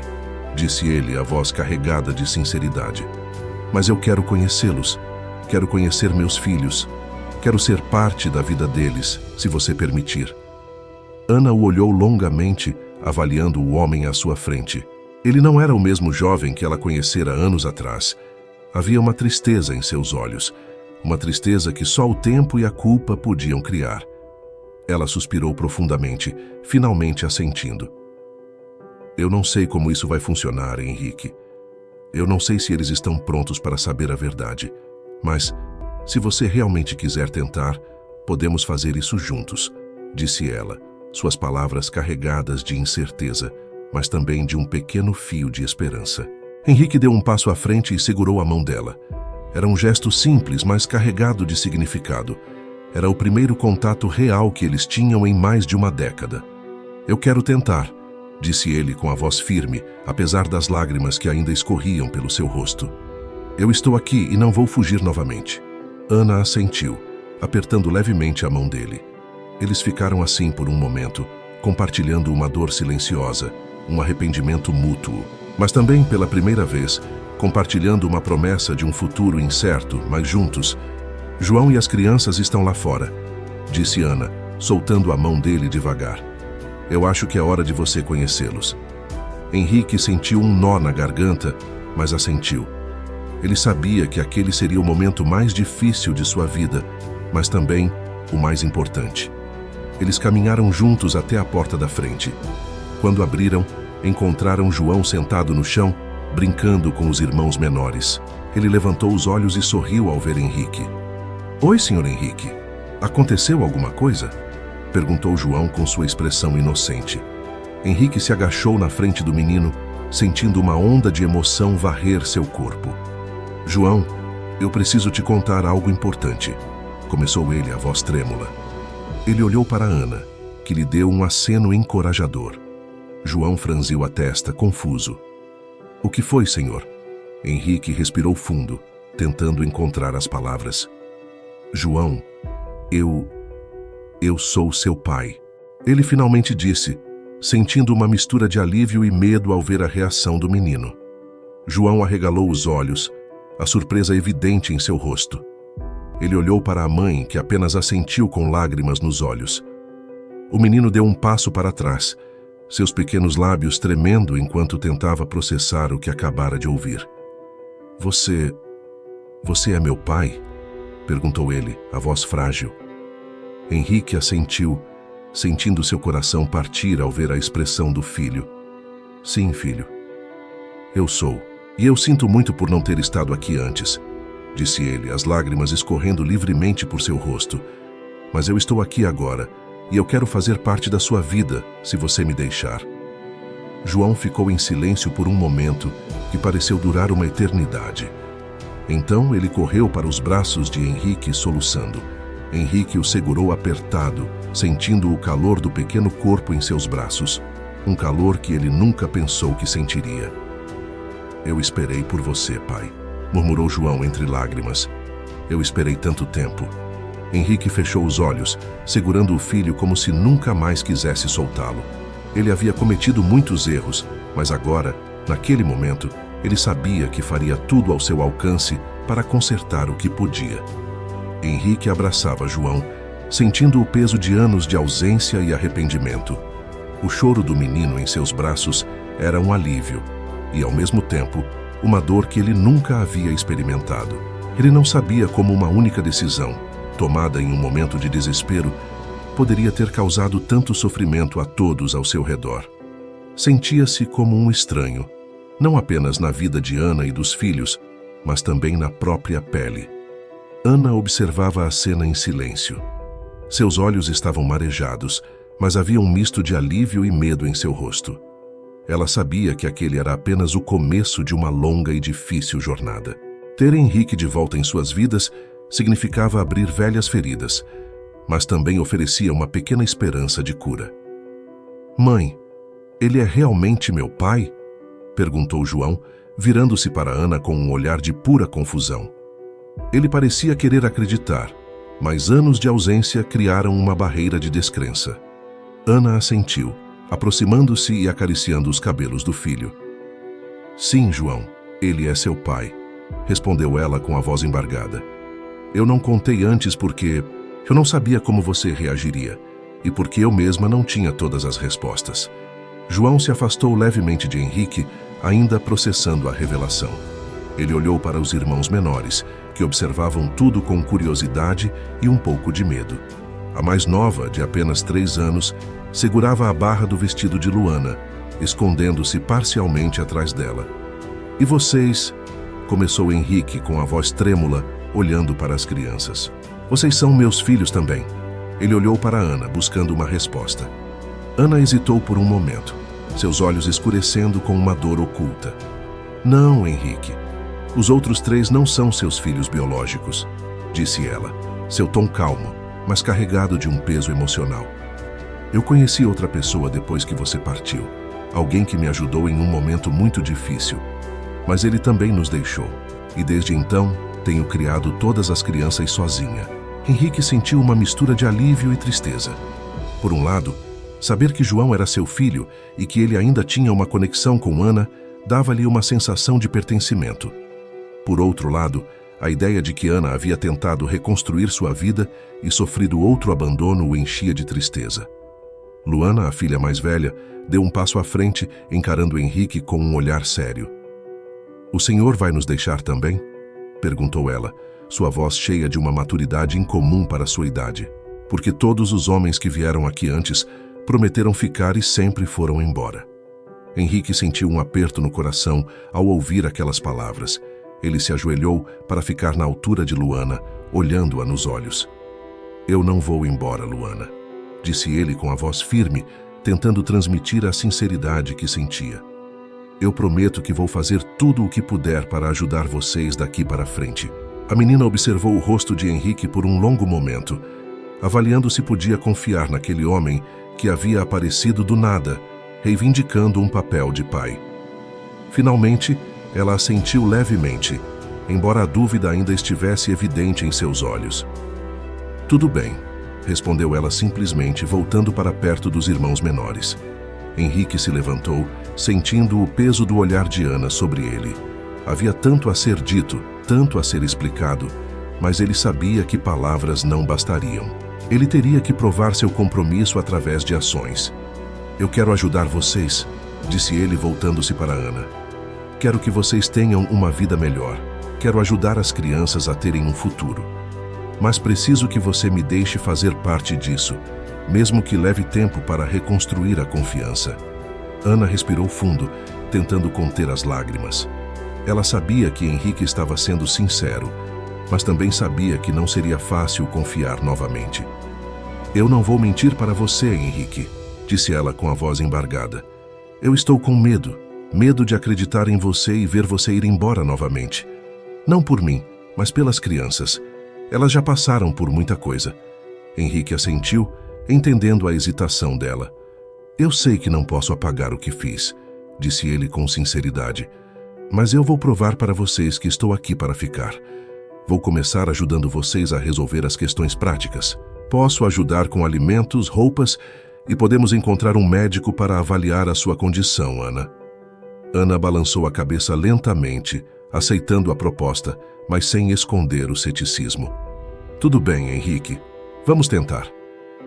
A: disse ele, a voz carregada de sinceridade. Mas eu quero conhecê-los, quero conhecer meus filhos, quero ser parte da vida deles, se você permitir. Ana o olhou longamente, avaliando o homem à sua frente. Ele não era o mesmo jovem que ela conhecera anos atrás. Havia uma tristeza em seus olhos, uma tristeza que só o tempo e a culpa podiam criar. Ela suspirou profundamente, finalmente assentindo. Eu não sei como isso vai funcionar, Henrique. Eu não sei se eles estão prontos para saber a verdade. Mas, se você realmente quiser tentar, podemos fazer isso juntos, disse ela, suas palavras carregadas de incerteza, mas também de um pequeno fio de esperança. Henrique deu um passo à frente e segurou a mão dela. Era um gesto simples, mas carregado de significado. Era o primeiro contato real que eles tinham em mais de uma década. Eu quero tentar, disse ele com a voz firme, apesar das lágrimas que ainda escorriam pelo seu rosto. Eu estou aqui e não vou fugir novamente. Ana assentiu, apertando levemente a mão dele. Eles ficaram assim por um momento, compartilhando uma dor silenciosa, um arrependimento mútuo, mas também, pela primeira vez, compartilhando uma promessa de um futuro incerto, mas juntos. João e as crianças estão lá fora, disse Ana, soltando a mão dele devagar. Eu acho que é hora de você conhecê-los. Henrique sentiu um nó na garganta, mas assentiu. Ele sabia que aquele seria o momento mais difícil de sua vida, mas também o mais importante. Eles caminharam juntos até a porta da frente. Quando abriram, encontraram João sentado no chão, brincando com os irmãos menores. Ele levantou os olhos e sorriu ao ver Henrique. Oi, Sr. Henrique. Aconteceu alguma coisa? Perguntou João com sua expressão inocente. Henrique se agachou na frente do menino, sentindo uma onda de emoção varrer seu corpo. João, eu preciso te contar algo importante, começou ele, a voz trêmula. Ele olhou para Ana, que lhe deu um aceno encorajador. João franziu a testa, confuso. O que foi, senhor? Henrique respirou fundo, tentando encontrar as palavras. João, eu sou seu pai. Ele finalmente disse, sentindo uma mistura de alívio e medo ao ver a reação do menino. João arregalou os olhos, a surpresa evidente em seu rosto. Ele olhou para a mãe, que apenas assentiu com lágrimas nos olhos. O menino deu um passo para trás, seus pequenos lábios tremendo enquanto tentava processar o que acabara de ouvir. Você é meu pai? Perguntou ele, a voz frágil. Henrique assentiu, sentindo seu coração partir ao ver a expressão do filho. Sim, filho. Eu sou. E eu sinto muito por não ter estado aqui antes, disse ele, as lágrimas escorrendo livremente por seu rosto. Mas eu estou aqui agora, e eu quero fazer parte da sua vida, se você me deixar. João ficou em silêncio por um momento que pareceu durar uma eternidade. Então ele correu para os braços de Henrique, soluçando. Henrique o segurou apertado, sentindo o calor do pequeno corpo em seus braços, um calor que ele nunca pensou que sentiria. Eu esperei por você, pai, murmurou João entre lágrimas. Eu esperei tanto tempo. Henrique fechou os olhos, segurando o filho como se nunca mais quisesse soltá-lo. Ele havia cometido muitos erros, mas agora, naquele momento, ele sabia que faria tudo ao seu alcance para consertar o que podia. Henrique abraçava João, sentindo o peso de anos de ausência e arrependimento. O choro do menino em seus braços era um alívio e, ao mesmo tempo, uma dor que ele nunca havia experimentado. Ele não sabia como uma única decisão, tomada em um momento de desespero, poderia ter causado tanto sofrimento a todos ao seu redor. Sentia-se como um estranho, não apenas na vida de Ana e dos filhos, mas também na própria pele. Ana observava a cena em silêncio. Seus olhos estavam marejados, mas havia um misto de alívio e medo em seu rosto. Ela sabia que aquele era apenas o começo de uma longa e difícil jornada. Ter Henrique de volta em suas vidas significava abrir velhas feridas, mas também oferecia uma pequena esperança de cura. "Mãe, ele é realmente meu pai?" perguntou João, virando-se para Ana com um olhar de pura confusão. Ele parecia querer acreditar, mas anos de ausência criaram uma barreira de descrença. Ana assentiu, aproximando-se e acariciando os cabelos do filho. "Sim, João, ele é seu pai", respondeu ela com a voz embargada. "Eu não contei antes porque eu não sabia como você reagiria e porque eu mesma não tinha todas as respostas." João se afastou levemente de Henrique, ainda processando a revelação. Ele olhou para os irmãos menores, que observavam tudo com curiosidade e um pouco de medo. A mais nova, de apenas 3 anos, segurava a barra do vestido de Luana, escondendo-se parcialmente atrás dela. "E vocês?" começou Henrique com a voz trêmula, olhando para as crianças. "Vocês são meus filhos também." Ele olhou para Ana, buscando uma resposta. Ana hesitou por um momento, seus olhos escurecendo com uma dor oculta. "Não, Henrique. Os outros 3 não são seus filhos biológicos", disse ela, seu tom calmo, mas carregado de um peso emocional. "Eu conheci outra pessoa depois que você partiu, alguém que me ajudou em um momento muito difícil, mas ele também nos deixou, e desde então tenho criado todas as crianças sozinha." Henrique sentiu uma mistura de alívio e tristeza. Por um lado, saber que João era seu filho e que ele ainda tinha uma conexão com Ana dava-lhe uma sensação de pertencimento. Por outro lado, a ideia de que Ana havia tentado reconstruir sua vida e sofrido outro abandono o enchia de tristeza. Luana, a filha mais velha, deu um passo à frente, encarando Henrique com um olhar sério. "O senhor vai nos deixar também?" perguntou ela, sua voz cheia de uma maturidade incomum para sua idade. "Porque todos os homens que vieram aqui antes prometeram ficar e sempre foram embora." Henrique sentiu um aperto no coração ao ouvir aquelas palavras. Ele se ajoelhou para ficar na altura de Luana, olhando-a nos olhos. "Eu não vou embora, Luana", disse ele com a voz firme, tentando transmitir a sinceridade que sentia. "Eu prometo que vou fazer tudo o que puder para ajudar vocês daqui para frente." A menina observou o rosto de Henrique por um longo momento, avaliando se podia confiar naquele homem que havia aparecido do nada, reivindicando um papel de pai. Finalmente, ela assentiu levemente, embora a dúvida ainda estivesse evidente em seus olhos. "Tudo bem", respondeu ela simplesmente, voltando para perto dos irmãos menores. Henrique se levantou, sentindo o peso do olhar de Ana sobre ele. Havia tanto a ser dito, tanto a ser explicado, mas ele sabia que palavras não bastariam. Ele teria que provar seu compromisso através de ações. "Eu quero ajudar vocês", disse ele, voltando-se para Ana. "Quero que vocês tenham uma vida melhor. Quero ajudar as crianças a terem um futuro. Mas preciso que você me deixe fazer parte disso, mesmo que leve tempo para reconstruir a confiança." Ana respirou fundo, tentando conter as lágrimas. Ela sabia que Henrique estava sendo sincero, mas também sabia que não seria fácil confiar novamente. "Eu não vou mentir para você, Henrique", disse ela com a voz embargada. "Eu estou com medo de acreditar em você e ver você ir embora novamente. Não por mim, mas pelas crianças. Elas já passaram por muita coisa." Henrique assentiu, entendendo a hesitação dela. "Eu sei que não posso apagar o que fiz", disse ele com sinceridade. "Mas eu vou provar para vocês que estou aqui para ficar. Vou começar ajudando vocês a resolver as questões práticas. Posso ajudar com alimentos, roupas e podemos encontrar um médico para avaliar a sua condição, Ana." Ana balançou a cabeça lentamente, aceitando a proposta, mas sem esconder o ceticismo. "Tudo bem, Henrique. Vamos tentar.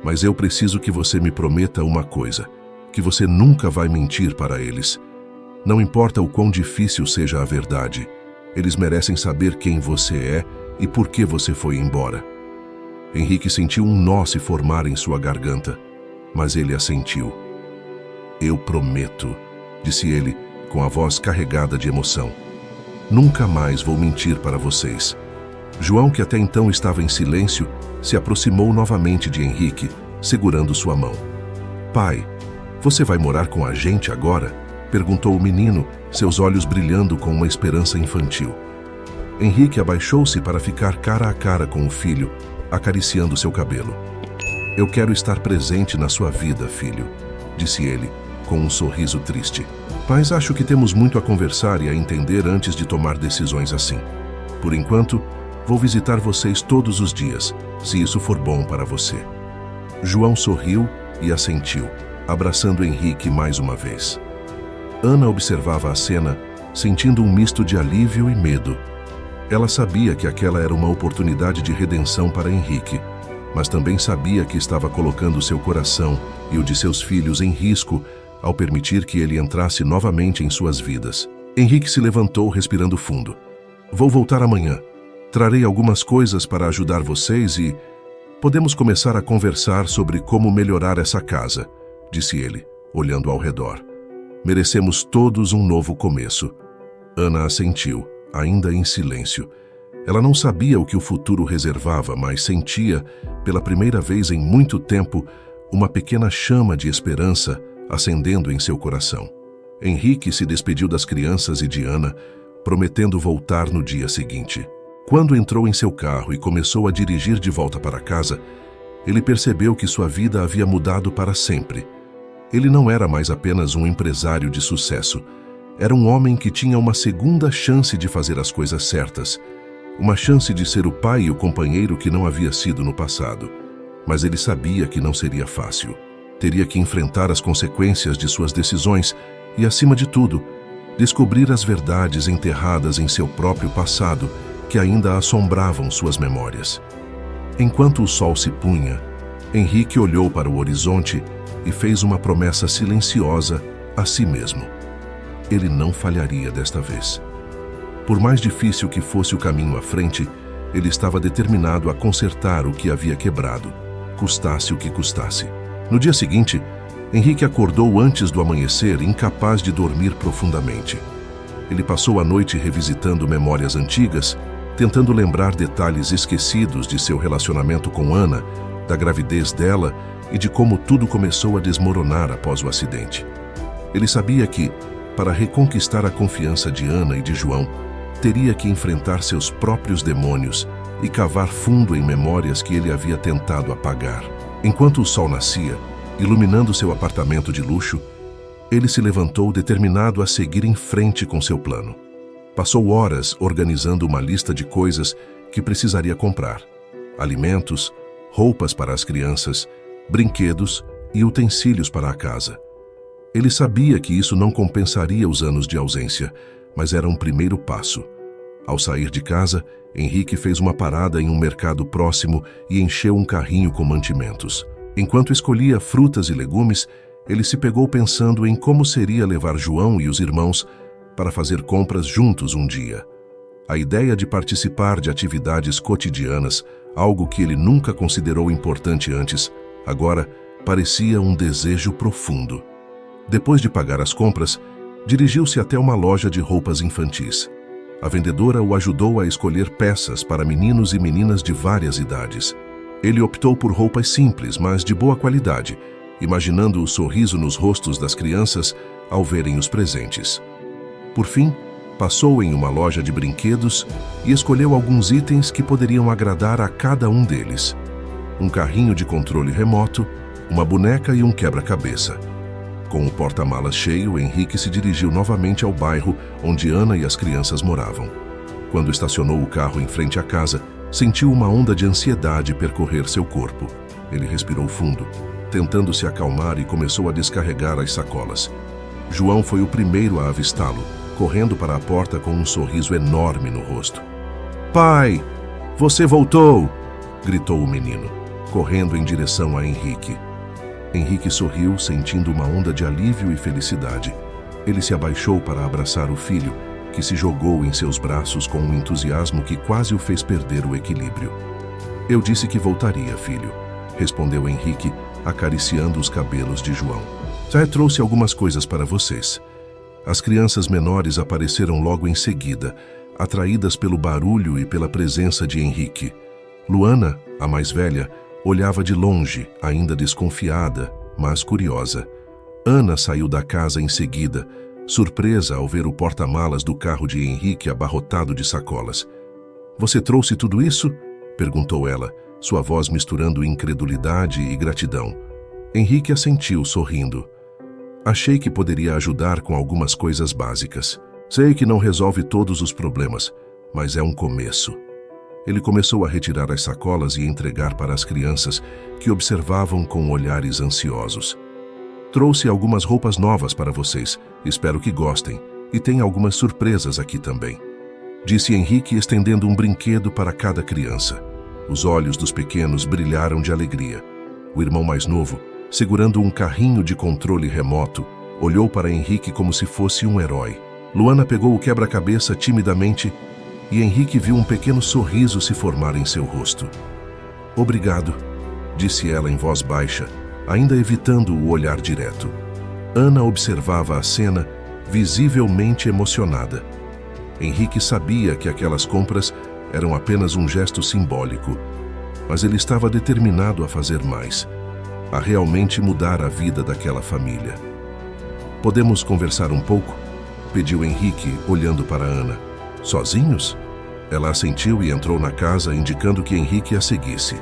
A: Mas eu preciso que você me prometa uma coisa, que você nunca vai mentir para eles. Não importa o quão difícil seja a verdade, eles merecem saber quem você é e por que você foi embora." Henrique sentiu um nó se formar em sua garganta, mas ele assentiu. "Eu prometo", disse ele, com a voz carregada de emoção. Nunca mais vou mentir para vocês. João, que até então estava em silêncio, se aproximou novamente de Henrique, segurando sua mão. Pai, você vai morar com a gente agora? Perguntou o menino, seus olhos brilhando com uma esperança infantil. Henrique abaixou-se para ficar cara a cara com o filho, acariciando seu cabelo. Eu quero estar presente na sua vida, filho, disse ele, com um sorriso triste. Mas acho que temos muito a conversar e a entender antes de tomar decisões assim. Por enquanto, vou visitar vocês todos os dias, se isso for bom para você. João sorriu e assentiu, abraçando Henrique mais uma vez. Ana observava a cena, sentindo um misto de alívio e medo. Ela sabia que aquela era uma oportunidade de redenção para Henrique, mas também sabia que estava colocando seu coração e o de seus filhos em risco ao permitir que ele entrasse novamente em suas vidas. Henrique se levantou respirando fundo. Vou voltar amanhã. Trarei algumas coisas para ajudar vocês e podemos começar a conversar sobre como melhorar essa casa, disse ele, olhando ao redor. Merecemos todos um novo começo. Ana assentiu, ainda em silêncio. Ela não sabia o que o futuro reservava, mas sentia, pela primeira vez em muito tempo, uma pequena chama de esperança acendendo em seu coração. Henrique se despediu das crianças e de Ana, prometendo voltar no dia seguinte. Quando entrou em seu carro e começou a dirigir de volta para casa, ele percebeu que sua vida havia mudado para sempre. Ele não era mais apenas um empresário de sucesso. Era um homem que tinha uma segunda chance de fazer as coisas certas. Uma chance de ser o pai e o companheiro que não havia sido no passado. Mas ele sabia que não seria fácil. Teria que enfrentar as consequências de suas decisões e, acima de tudo, descobrir as verdades enterradas em seu próprio passado que ainda assombravam suas memórias. Enquanto o sol se punha, Henrique olhou para o horizonte e fez uma promessa silenciosa a si mesmo. Ele não falharia desta vez. Por mais difícil que fosse o caminho à frente, ele estava determinado a consertar o que havia quebrado, custasse o que custasse. No dia seguinte, Henrique acordou antes do amanhecer, incapaz de dormir profundamente. Ele passou a noite revisitando memórias antigas, tentando lembrar detalhes esquecidos de seu relacionamento com Ana, da gravidez dela e de como tudo começou a desmoronar após o acidente. Ele sabia que, para reconquistar a confiança de Ana e de João, teria que enfrentar seus próprios demônios e cavar fundo em memórias que ele havia tentado apagar. Enquanto o sol nascia, iluminando seu apartamento de luxo, ele se levantou determinado a seguir em frente com seu plano. Passou horas organizando uma lista de coisas que precisaria comprar: alimentos, roupas para as crianças, brinquedos e utensílios para a casa. Ele sabia que isso não compensaria os anos de ausência, mas era um primeiro passo. Ao sair de casa, Henrique fez uma parada em um mercado próximo e encheu um carrinho com mantimentos. Enquanto escolhia frutas e legumes, ele se pegou pensando em como seria levar João e os irmãos para fazer compras juntos um dia. A ideia de participar de atividades cotidianas, algo que ele nunca considerou importante antes, agora parecia um desejo profundo. Depois de pagar as compras, dirigiu-se até uma loja de roupas infantis. A vendedora o ajudou a escolher peças para meninos e meninas de várias idades. Ele optou por roupas simples, mas de boa qualidade, imaginando o sorriso nos rostos das crianças ao verem os presentes. Por fim, passou em uma loja de brinquedos e escolheu alguns itens que poderiam agradar a cada um deles. Um carrinho de controle remoto, uma boneca e um quebra-cabeça. Com o porta-malas cheio, Henrique se dirigiu novamente ao bairro onde Ana e as crianças moravam. Quando estacionou o carro em frente à casa, sentiu uma onda de ansiedade percorrer seu corpo. Ele respirou fundo, tentando se acalmar, e começou a descarregar as sacolas. João foi o primeiro a avistá-lo, correndo para a porta com um sorriso enorme no rosto. "Pai, você voltou!" gritou o menino, correndo em direção a Henrique. Henrique sorriu, sentindo uma onda de alívio e felicidade. Ele se abaixou para abraçar o filho, que se jogou em seus braços com um entusiasmo que quase o fez perder o equilíbrio. "Eu disse que voltaria, filho", respondeu Henrique, acariciando os cabelos de João. "Já trouxe algumas coisas para vocês. As crianças menores apareceram logo em seguida, atraídas pelo barulho e pela presença de Henrique. Luana, a mais velha, olhava de longe, ainda desconfiada, mas curiosa. Ana saiu da casa em seguida, surpresa ao ver o porta-malas do carro de Henrique abarrotado de sacolas. "Você trouxe tudo isso?" perguntou ela, sua voz misturando incredulidade e gratidão. Henrique assentiu, sorrindo. "Achei que poderia ajudar com algumas coisas básicas. Sei que não resolve todos os problemas, mas é um começo." Ele começou a retirar as sacolas e entregar para as crianças, que observavam com olhares ansiosos. "Trouxe algumas roupas novas para vocês, espero que gostem, e tem algumas surpresas aqui também", disse Henrique, estendendo um brinquedo para cada criança. Os olhos dos pequenos brilharam de alegria. O irmão mais novo, segurando um carrinho de controle remoto, olhou para Henrique como se fosse um herói. Luana pegou o quebra-cabeça timidamente e Henrique viu um pequeno sorriso se formar em seu rosto. "Obrigado", disse ela em voz baixa, ainda evitando o olhar direto. Ana observava a cena, visivelmente emocionada. Henrique sabia que aquelas compras eram apenas um gesto simbólico, mas ele estava determinado a fazer mais, a realmente mudar a vida daquela família. "Podemos conversar um pouco?", pediu Henrique, olhando para Ana. "Sozinhos?" Ela assentiu e entrou na casa, indicando que Henrique a seguisse.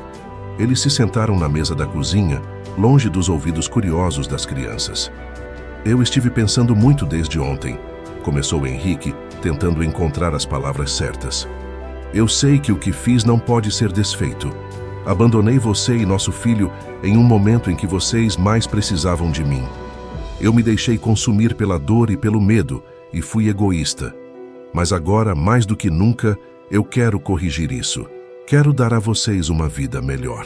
A: Eles se sentaram na mesa da cozinha, longe dos ouvidos curiosos das crianças. "Eu estive pensando muito desde ontem", começou Henrique, tentando encontrar as palavras certas. "Eu sei que o que fiz não pode ser desfeito. Abandonei você e nosso filho em um momento em que vocês mais precisavam de mim. Eu me deixei consumir pela dor e pelo medo e fui egoísta. Mas agora, mais do que nunca, eu quero corrigir isso. Quero dar a vocês uma vida melhor."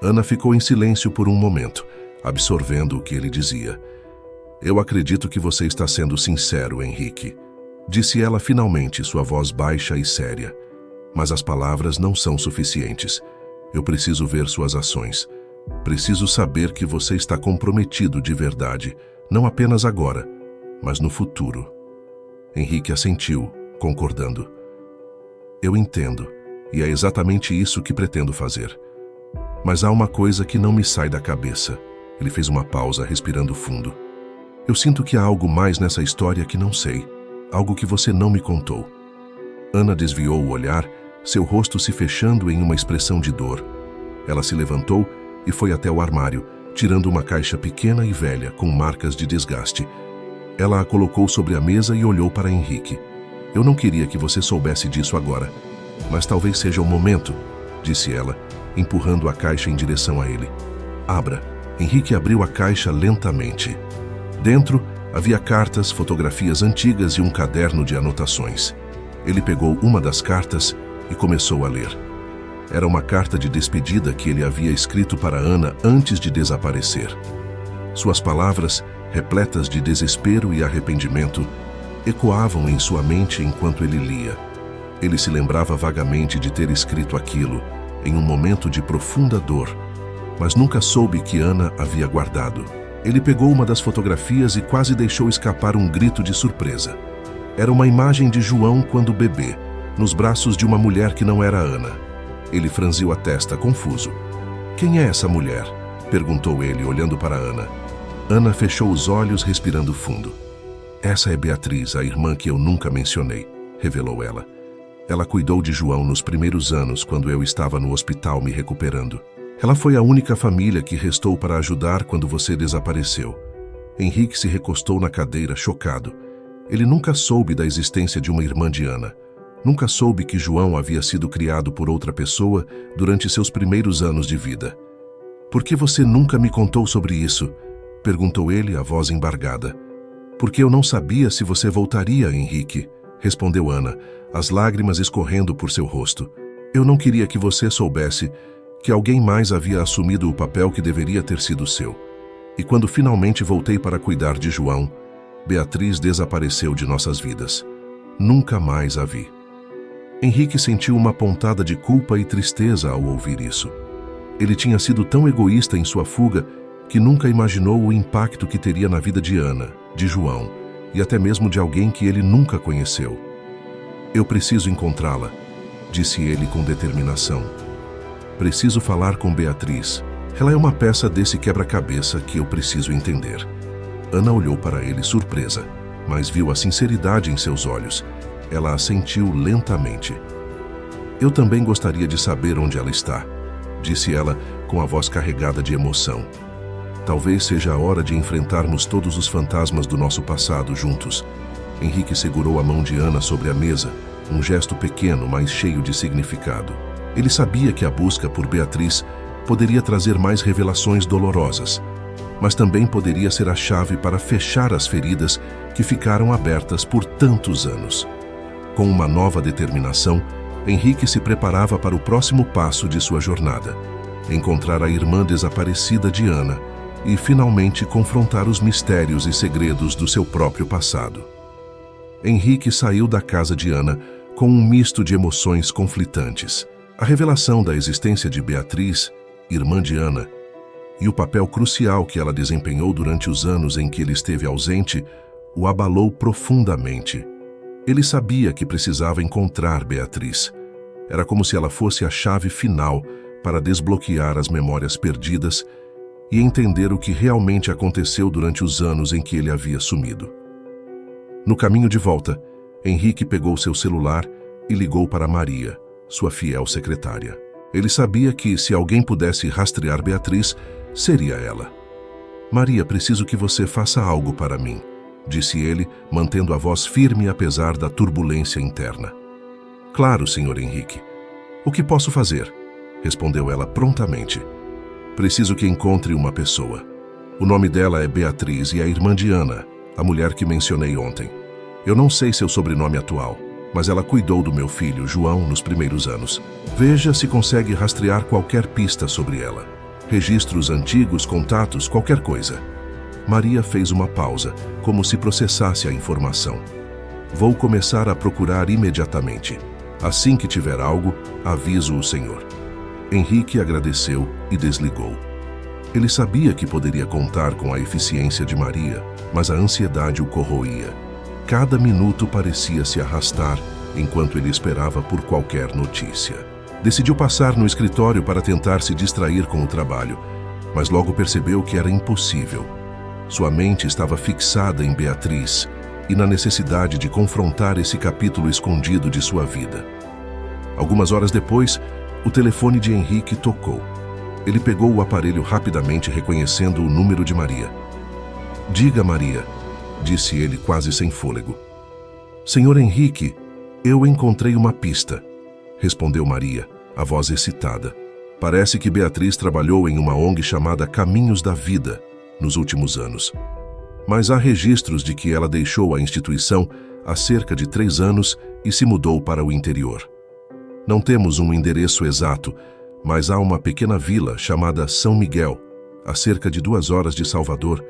A: Ana ficou em silêncio por um momento, absorvendo o que ele dizia. "Eu acredito que você está sendo sincero, Henrique", disse ela finalmente, sua voz baixa e séria. "Mas as palavras não são suficientes. Eu preciso ver suas ações. Preciso saber que você está comprometido de verdade, não apenas agora, mas no futuro." Henrique assentiu, concordando. "Eu entendo, e é exatamente isso que pretendo fazer. Mas há uma coisa que não me sai da cabeça." Ele fez uma pausa, respirando fundo. "Eu sinto que há algo mais nessa história que não sei, algo que você não me contou." Ana desviou o olhar, seu rosto se fechando em uma expressão de dor. Ela se levantou e foi até o armário, tirando uma caixa pequena e velha, com marcas de desgaste. Ela a colocou sobre a mesa e olhou para Henrique. "Eu não queria que você soubesse disso agora, mas talvez seja o momento", disse ela, empurrando a caixa em direção a ele. "Abra." Henrique abriu a caixa lentamente. Dentro havia cartas, fotografias antigas e um caderno de anotações. Ele pegou uma das cartas e começou a ler. Era uma carta de despedida que ele havia escrito para Ana antes de desaparecer. Suas palavras, repletas de desespero e arrependimento, ecoavam em sua mente enquanto ele lia. Ele se lembrava vagamente de ter escrito aquilo em um momento de profunda dor, mas nunca soube que Ana havia guardado. Ele pegou uma das fotografias e quase deixou escapar um grito de surpresa. Era uma imagem de João quando bebê, nos braços de uma mulher que não era Ana. Ele franziu a testa, confuso. "Quem é essa mulher?", perguntou ele, olhando para Ana. Ana fechou os olhos, respirando fundo. "Essa é Beatriz, a irmã que eu nunca mencionei", revelou ela. "Ela cuidou de João nos primeiros anos, quando eu estava no hospital me recuperando. Ela foi a única família que restou para ajudar quando você desapareceu." Henrique se recostou na cadeira, chocado. Ele nunca soube da existência de uma irmã de Ana. Nunca soube que João havia sido criado por outra pessoa durante seus primeiros anos de vida. "Por que você nunca me contou sobre isso?", perguntou ele, a voz embargada. "Porque eu não sabia se você voltaria, Henrique", respondeu Ana, as lágrimas escorrendo por seu rosto. "Eu não queria que você soubesse que alguém mais havia assumido o papel que deveria ter sido seu. E quando finalmente voltei para cuidar de João, Beatriz desapareceu de nossas vidas. Nunca mais a vi." Henrique sentiu uma pontada de culpa e tristeza ao ouvir isso. Ele tinha sido tão egoísta em sua fuga que nunca imaginou o impacto que teria na vida de Ana, de João e até mesmo de alguém que ele nunca conheceu. Eu preciso encontrá-la, disse ele com determinação. Preciso falar com Beatriz. Ela é uma peça desse quebra-cabeça que eu preciso entender. Ana olhou para ele surpresa, mas viu a sinceridade em seus olhos. Ela assentiu lentamente. Eu também gostaria de saber onde ela está, disse ela com a voz carregada de emoção. Talvez seja a hora de enfrentarmos todos os fantasmas do nosso passado juntos. Henrique segurou a mão de Ana sobre a mesa, um gesto pequeno, mas cheio de significado. Ele sabia que a busca por Beatriz poderia trazer mais revelações dolorosas, mas também poderia ser a chave para fechar as feridas que ficaram abertas por tantos anos. Com uma nova determinação, Henrique se preparava para o próximo passo de sua jornada: encontrar a irmã desaparecida de Ana e finalmente confrontar os mistérios e segredos do seu próprio passado. Henrique saiu da casa de Ana com um misto de emoções conflitantes. A revelação da existência de Beatriz, irmã de Ana, e o papel crucial que ela desempenhou durante os anos em que ele esteve ausente, o abalou profundamente. Ele sabia que precisava encontrar Beatriz. Era como se ela fosse a chave final para desbloquear as memórias perdidas e entender o que realmente aconteceu durante os anos em que ele havia sumido. No caminho de volta, Henrique pegou seu celular e ligou para Maria, sua fiel secretária. Ele sabia que, se alguém pudesse rastrear Beatriz, seria ela. Maria, preciso que você faça algo para mim, disse ele, mantendo a voz firme apesar da turbulência interna. Claro, Sr. Henrique. O que posso fazer? Respondeu ela prontamente. Preciso que encontre uma pessoa. O nome dela é Beatriz e é irmã de Ana, a mulher que mencionei ontem. Eu não sei seu sobrenome atual, mas ela cuidou do meu filho, João, nos primeiros anos. Veja se consegue rastrear qualquer pista sobre ela. Registros antigos, contatos, qualquer coisa. Maria fez uma pausa, como se processasse a informação. Vou começar a procurar imediatamente. Assim que tiver algo, aviso o senhor. Henrique agradeceu e desligou. Ele sabia que poderia contar com a eficiência de Maria, mas a ansiedade o corroía. Cada minuto parecia se arrastar enquanto ele esperava por qualquer notícia. Decidiu passar no escritório para tentar se distrair com o trabalho, mas logo percebeu que era impossível. Sua mente estava fixada em Beatriz e na necessidade de confrontar esse capítulo escondido de sua vida. Algumas horas depois, o telefone de Henrique tocou. Ele pegou o aparelho rapidamente, reconhecendo o número de Maria. Diga, Maria, disse ele quase sem fôlego. Senhor Henrique, eu encontrei uma pista, respondeu Maria, a voz excitada. Parece que Beatriz trabalhou em uma ONG chamada Caminhos da Vida nos últimos anos. Mas há registros de que ela deixou a instituição há cerca de 3 anos e se mudou para o interior. Não temos um endereço exato, mas há uma pequena vila chamada São Miguel, a cerca de 2 horas de Salvador,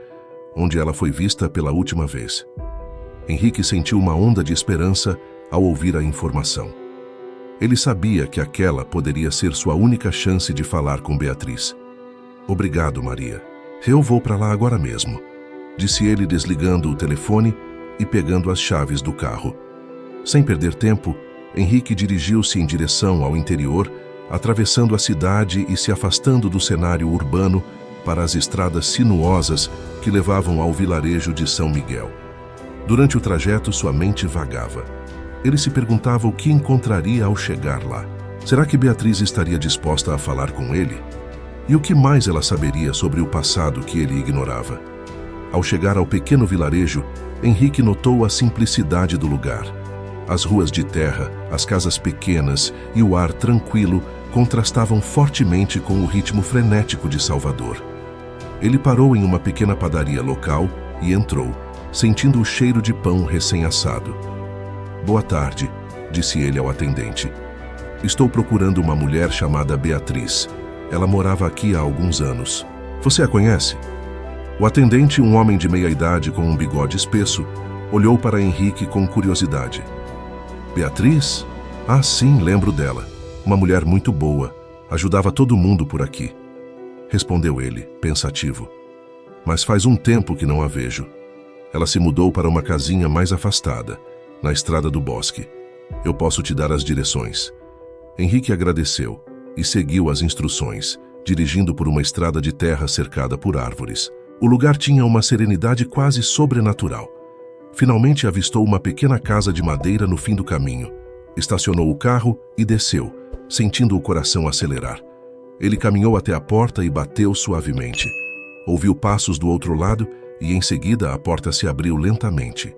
A: onde ela foi vista pela última vez. Henrique sentiu uma onda de esperança ao ouvir a informação. Ele sabia que aquela poderia ser sua única chance de falar com Beatriz. Obrigado, Maria. Eu vou para lá agora mesmo, disse ele, desligando o telefone e pegando as chaves do carro. Sem perder tempo, Henrique dirigiu-se em direção ao interior, atravessando a cidade e se afastando do cenário urbano para as estradas sinuosas que levavam ao vilarejo de São Miguel. Durante o trajeto, sua mente vagava. Ele se perguntava o que encontraria ao chegar lá. Será que Beatriz estaria disposta a falar com ele? E o que mais ela saberia sobre o passado que ele ignorava? Ao chegar ao pequeno vilarejo, Henrique notou a simplicidade do lugar. As ruas de terra, as casas pequenas e o ar tranquilo contrastavam fortemente com o ritmo frenético de Salvador. Ele parou em uma pequena padaria local e entrou, sentindo o cheiro de pão recém-assado. Boa tarde, disse ele ao atendente. Estou procurando uma mulher chamada Beatriz. Ela morava aqui há alguns anos. Você a conhece? O atendente, um homem de meia-idade com um bigode espesso, olhou para Henrique com curiosidade. Beatriz? Ah, sim, lembro dela. Uma mulher muito boa. Ajudava todo mundo por aqui. Respondeu ele, pensativo. Mas faz um tempo que não a vejo. Ela se mudou para uma casinha mais afastada, na estrada do bosque. Eu posso te dar as direções. Henrique agradeceu e seguiu as instruções, dirigindo por uma estrada de terra cercada por árvores. O lugar tinha uma serenidade quase sobrenatural. Finalmente avistou uma pequena casa de madeira no fim do caminho. Estacionou o carro e desceu, sentindo o coração acelerar. Ele caminhou até a porta e bateu suavemente. Ouviu passos do outro lado e, em seguida, a porta se abriu lentamente.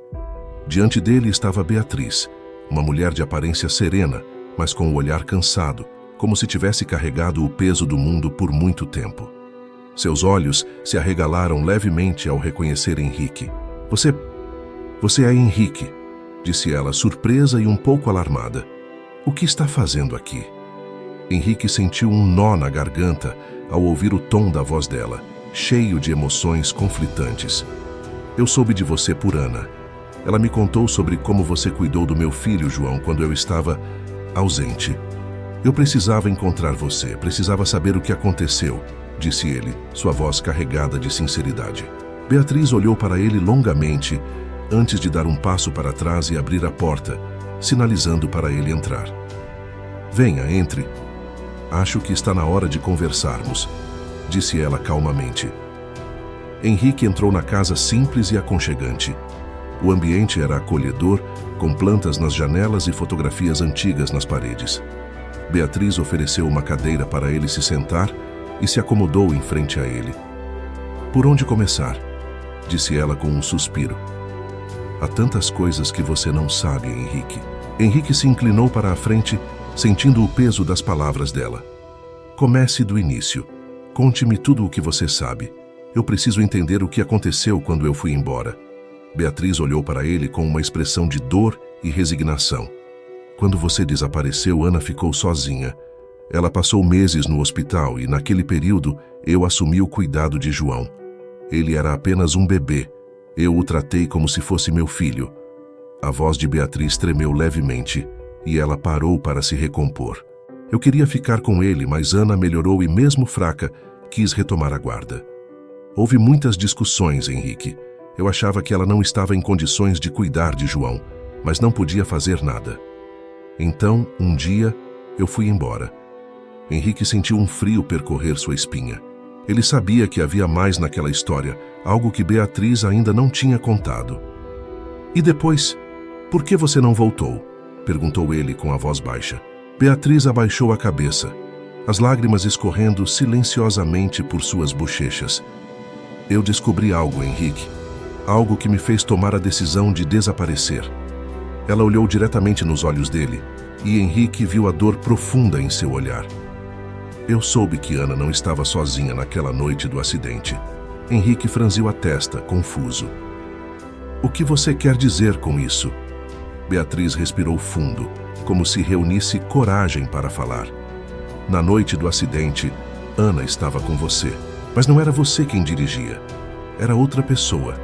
A: Diante dele estava Beatriz, uma mulher de aparência serena, mas com o olhar cansado, como se tivesse carregado o peso do mundo por muito tempo. Seus olhos se arregalaram levemente ao reconhecer Henrique. Você é Henrique, disse ela, surpresa e um pouco alarmada. O que está fazendo aqui? Henrique sentiu um nó na garganta ao ouvir o tom da voz dela, cheio de emoções conflitantes. Eu soube de você por Ana. Ela me contou sobre como você cuidou do meu filho, João, quando eu estava ausente. Eu precisava encontrar você, precisava saber o que aconteceu, disse ele, sua voz carregada de sinceridade. Beatriz olhou para ele longamente, antes de dar um passo para trás e abrir a porta, sinalizando para ele entrar. Venha, entre. Acho que está na hora de conversarmos, disse ela calmamente. Henrique entrou na casa simples e aconchegante. O ambiente era acolhedor, com plantas nas janelas e fotografias antigas nas paredes. Beatriz ofereceu uma cadeira para ele se sentar e se acomodou em frente a ele. Por onde começar? Disse ela com um suspiro. Há tantas coisas que você não sabe, Henrique. Henrique se inclinou para a frente, sentindo o peso das palavras dela. Comece do início. Conte-me tudo o que você sabe. Eu preciso entender o que aconteceu quando eu fui embora. Beatriz olhou para ele com uma expressão de dor e resignação. Quando você desapareceu, Ana ficou sozinha. Ela passou meses no hospital e, naquele período, eu assumi o cuidado de João. Ele era apenas um bebê. Eu o tratei como se fosse meu filho. A voz de Beatriz tremeu levemente e ela parou para se recompor. Eu queria ficar com ele, mas Ana melhorou e, mesmo fraca, quis retomar a guarda. Houve muitas discussões, Henrique. Eu achava que ela não estava em condições de cuidar de João, mas não podia fazer nada. Então, um dia, eu fui embora. Henrique sentiu um frio percorrer sua espinha. Ele sabia que havia mais naquela história, algo que Beatriz ainda não tinha contado. E depois, por que você não voltou? Perguntou ele com a voz baixa. Beatriz abaixou a cabeça, as lágrimas escorrendo silenciosamente por suas bochechas. Eu descobri algo, Henrique. Algo que me fez tomar a decisão de desaparecer. Ela olhou diretamente nos olhos dele, e Henrique viu a dor profunda em seu olhar. Eu soube que Ana não estava sozinha naquela noite do acidente. Henrique franziu a testa, confuso. O que você quer dizer com isso? Beatriz respirou fundo, como se reunisse coragem para falar. Na noite do acidente, Ana estava com você, mas não era você quem dirigia. Era outra pessoa,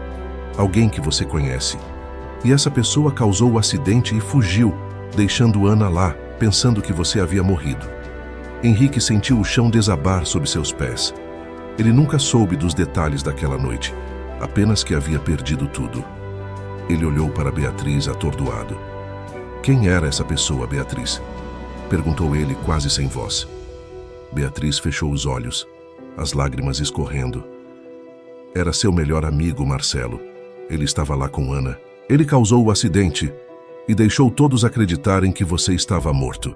A: alguém que você conhece. E essa pessoa causou o acidente e fugiu, deixando Ana lá, pensando que você havia morrido. Henrique sentiu o chão desabar sob seus pés. Ele nunca soube dos detalhes daquela noite, apenas que havia perdido tudo. Ele olhou para Beatriz atordoado. Quem era essa pessoa, Beatriz? Perguntou ele quase sem voz. Beatriz fechou os olhos, as lágrimas escorrendo. Era seu melhor amigo, Marcelo. Ele estava lá com Ana. Ele causou o acidente e deixou todos acreditarem que você estava morto.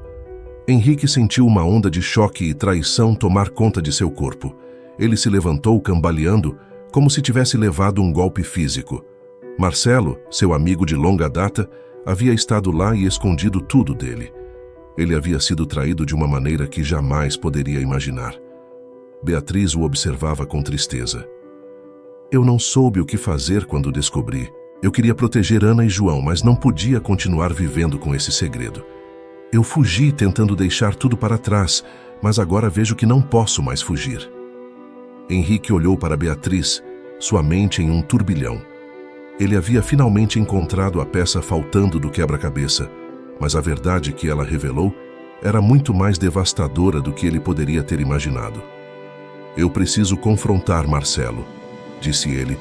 A: Henrique sentiu uma onda de choque e traição tomar conta de seu corpo. Ele se levantou cambaleando, como se tivesse levado um golpe físico. Marcelo, seu amigo de longa data, havia estado lá e escondido tudo dele. Ele havia sido traído de uma maneira que jamais poderia imaginar. Beatriz o observava com tristeza. Eu não soube o que fazer quando descobri. Eu queria proteger Ana e João, mas não podia continuar vivendo com esse segredo. Eu fugi tentando deixar tudo para trás, mas agora vejo que não posso mais fugir. Henrique olhou para Beatriz, sua mente em um turbilhão. Ele havia finalmente encontrado a peça faltando do quebra-cabeça, mas a verdade que ela revelou era muito mais devastadora do que ele poderia ter imaginado. Eu preciso confrontar Marcelo, disse ele,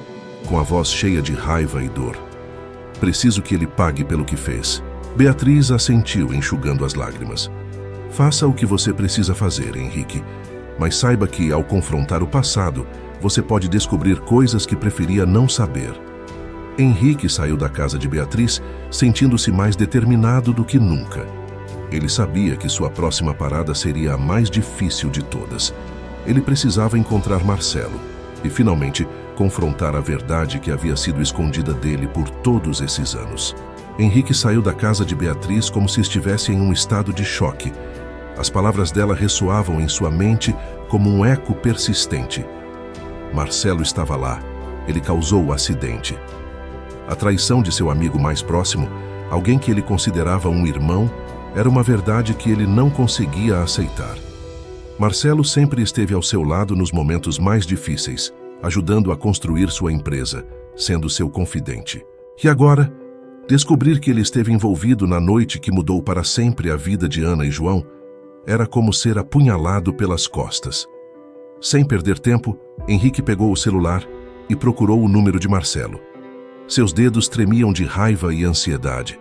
A: com a voz cheia de raiva e dor. Preciso que ele pague pelo que fez. Beatriz assentiu, enxugando as lágrimas. Faça o que você precisa fazer, Henrique, mas saiba que, ao confrontar o passado, você pode descobrir coisas que preferia não saber. Henrique saiu da casa de Beatriz sentindo-se mais determinado do que nunca. Ele sabia que sua próxima parada seria a mais difícil de todas. Ele precisava encontrar Marcelo e, finalmente, confrontar a verdade que havia sido escondida dele por todos esses anos. Henrique saiu da casa de Beatriz como se estivesse em um estado de choque. As palavras dela ressoavam em sua mente como um eco persistente. Marcelo estava lá. Ele causou o acidente. A traição de seu amigo mais próximo, alguém que ele considerava um irmão, era uma verdade que ele não conseguia aceitar. Marcelo sempre esteve ao seu lado nos momentos mais difíceis, ajudando a construir sua empresa, sendo seu confidente. E agora, descobrir que ele esteve envolvido na noite que mudou para sempre a vida de Ana e João era como ser apunhalado pelas costas. Sem perder tempo, Henrique pegou o celular e procurou o número de Marcelo. Seus dedos tremiam de raiva e ansiedade.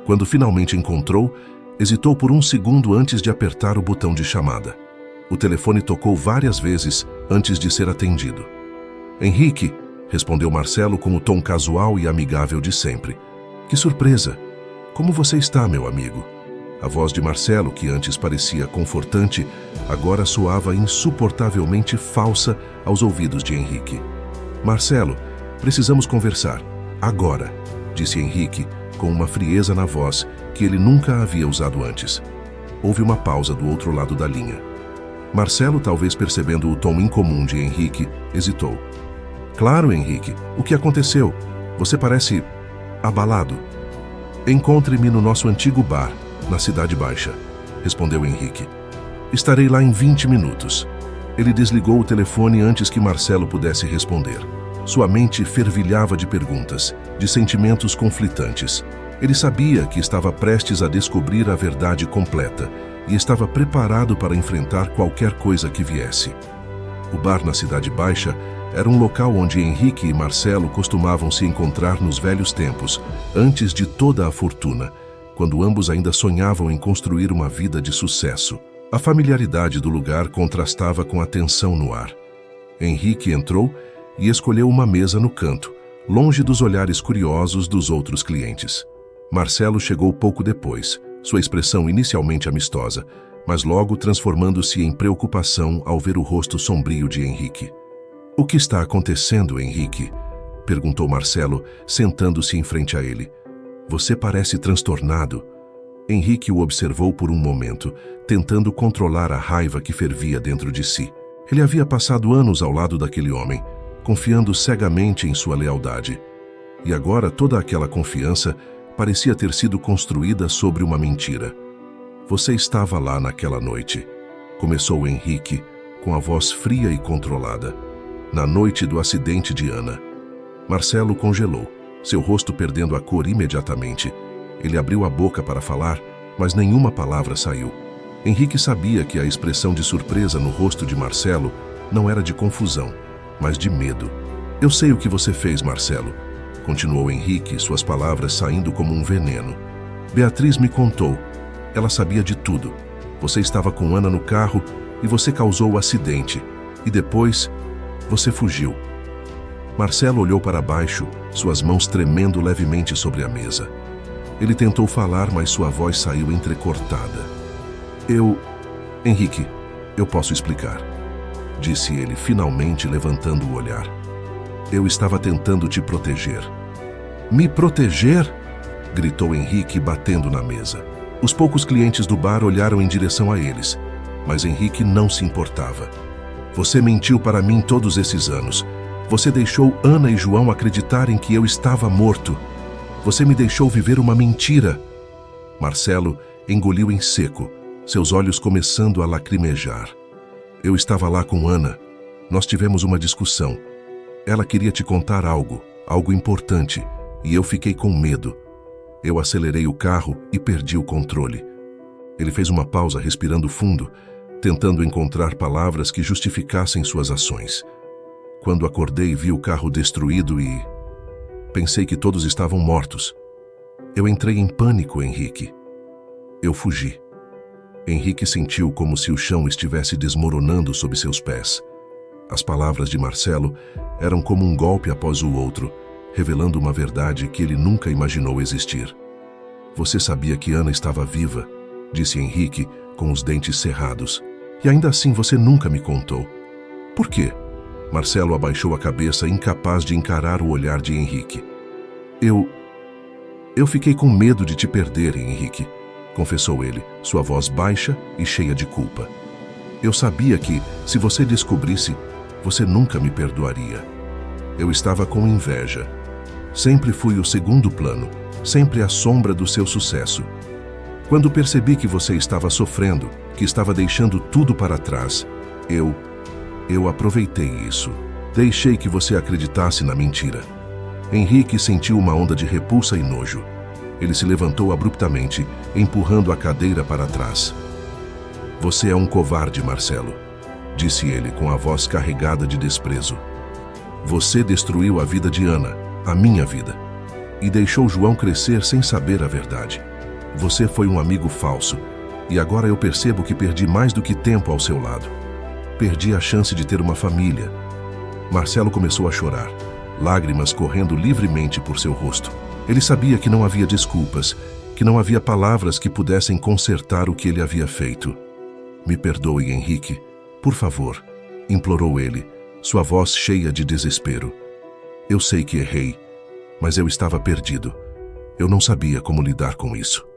A: Quando finalmente encontrou, hesitou por um segundo antes de apertar o botão de chamada. O telefone tocou várias vezes antes de ser atendido. Henrique, respondeu Marcelo com o tom casual e amigável de sempre. Que surpresa! Como você está, meu amigo? A voz de Marcelo, que antes parecia confortante, agora soava insuportavelmente falsa aos ouvidos de Henrique. Marcelo, precisamos conversar. Agora, disse Henrique, com uma frieza na voz que ele nunca havia usado antes. Houve uma pausa do outro lado da linha. Marcelo, talvez percebendo o tom incomum de Henrique, hesitou. Claro, Henrique, o que aconteceu? Você parece abalado. Encontre-me no nosso antigo bar, na Cidade Baixa, respondeu Henrique. Estarei lá em 20 minutos. Ele desligou o telefone antes que Marcelo pudesse responder. Sua mente fervilhava de perguntas, de sentimentos conflitantes. Ele sabia que estava prestes a descobrir a verdade completa e estava preparado para enfrentar qualquer coisa que viesse. O bar na Cidade Baixa era um local onde Henrique e Marcelo costumavam se encontrar nos velhos tempos, antes de toda a fortuna, quando ambos ainda sonhavam em construir uma vida de sucesso. A familiaridade do lugar contrastava com a tensão no ar. Henrique entrou e escolheu uma mesa no canto, longe dos olhares curiosos dos outros clientes. Marcelo chegou pouco depois, sua expressão inicialmente amistosa, mas logo transformando-se em preocupação ao ver o rosto sombrio de Henrique. O que está acontecendo, Henrique? Perguntou Marcelo, sentando-se em frente a ele. Você parece transtornado. Henrique o observou por um momento, tentando controlar a raiva que fervia dentro de si. Ele havia passado anos ao lado daquele homem, confiando cegamente em sua lealdade. E agora toda aquela confiança parecia ter sido construída sobre uma mentira. Você estava lá naquela noite, começou Henrique, com a voz fria e controlada. Na noite do acidente de Ana. Marcelo congelou, seu rosto perdendo a cor imediatamente. Ele abriu a boca para falar, mas nenhuma palavra saiu. Henrique sabia que a expressão de surpresa no rosto de Marcelo não era de confusão, mas de medo. Eu sei o que você fez, Marcelo, continuou Henrique, suas palavras saindo como um veneno. Beatriz me contou. Ela sabia de tudo. Você estava com Ana no carro e você causou o acidente. E depois, você fugiu. Marcelo olhou para baixo, suas mãos tremendo levemente sobre a mesa. Ele tentou falar, mas sua voz saiu entrecortada. Henrique, eu posso explicar, disse ele, finalmente levantando o olhar. Eu estava tentando te proteger. Me proteger? Gritou Henrique, batendo na mesa. Os poucos clientes do bar olharam em direção a eles, mas Henrique não se importava. Você mentiu para mim todos esses anos. Você deixou Ana e João acreditarem que eu estava morto. Você me deixou viver uma mentira. Marcelo engoliu em seco, seus olhos começando a lacrimejar. Eu estava lá com Ana. Nós tivemos uma discussão. Ela queria te contar algo importante, e eu fiquei com medo. Eu acelerei o carro e perdi o controle. Ele fez uma pausa, respirando fundo, tentando encontrar palavras que justificassem suas ações. quando acordei vi o carro destruído e... pensei que todos estavam mortos. Eu entrei em pânico, Henrique. Eu fugi. Henrique sentiu como se o chão estivesse desmoronando sob seus pés. As palavras de Marcelo eram como um golpe após o outro, revelando uma verdade que ele nunca imaginou existir. Você sabia que Ana estava viva, disse Henrique com os dentes cerrados. E ainda assim você nunca me contou. Por quê? Marcelo abaixou a cabeça, incapaz de encarar o olhar de Henrique. Eu fiquei com medo de te perder, Henrique, confessou ele, sua voz baixa e cheia de culpa. Eu sabia que, se você descobrisse, você nunca me perdoaria. Eu estava com inveja. Sempre fui o segundo plano, sempre à sombra do seu sucesso. Quando percebi que você estava sofrendo, que estava deixando tudo para trás, eu aproveitei isso. Deixei que você acreditasse na mentira. Henrique sentiu uma onda de repulsa e nojo. Ele se levantou abruptamente, empurrando a cadeira para trás. Você é um covarde, Marcelo, disse ele com a voz carregada de desprezo. Você destruiu a vida de Ana, a minha vida, e deixou João crescer sem saber a verdade. Você foi um amigo falso, e agora eu percebo que perdi mais do que tempo ao seu lado. Perdi a chance de ter uma família. Marcelo começou a chorar, lágrimas correndo livremente por seu rosto. Ele sabia que não havia desculpas, que não havia palavras que pudessem consertar o que ele havia feito. Me perdoe, Henrique, por favor, implorou ele, sua voz cheia de desespero. Eu sei que errei, mas eu estava perdido. Eu não sabia como lidar com isso.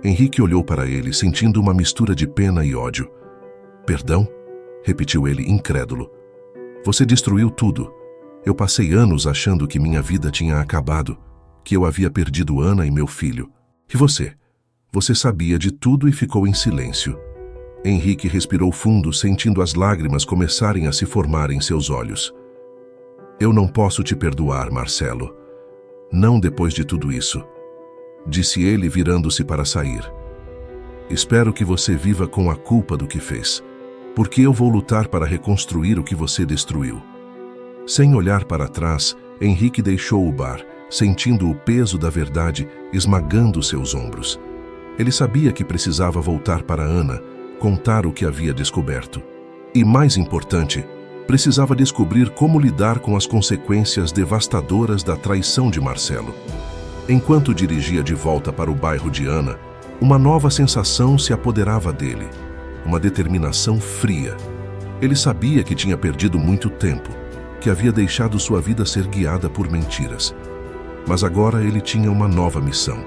A: Henrique olhou para ele, sentindo uma mistura de pena e ódio. Perdão? Repetiu ele, incrédulo. Você destruiu tudo. Eu passei anos achando que minha vida tinha acabado, que eu havia perdido Ana e meu filho. E você? Você sabia de tudo e ficou em silêncio. Henrique respirou fundo, sentindo as lágrimas começarem a se formar em seus olhos. Eu não posso te perdoar, Marcelo. Não depois de tudo isso, disse ele, virando-se para sair. Espero que você viva com a culpa do que fez, porque eu vou lutar para reconstruir o que você destruiu. Sem olhar para trás, Henrique deixou o bar, sentindo o peso da verdade esmagando seus ombros. Ele sabia que precisava voltar para Ana, contar o que havia descoberto. E, mais importante, precisava descobrir como lidar com as consequências devastadoras da traição de Marcelo. Enquanto dirigia de volta para o bairro de Ana, uma nova sensação se apoderava dele, uma determinação fria. Ele sabia que tinha perdido muito tempo, que havia deixado sua vida ser guiada por mentiras. Mas agora ele tinha uma nova missão: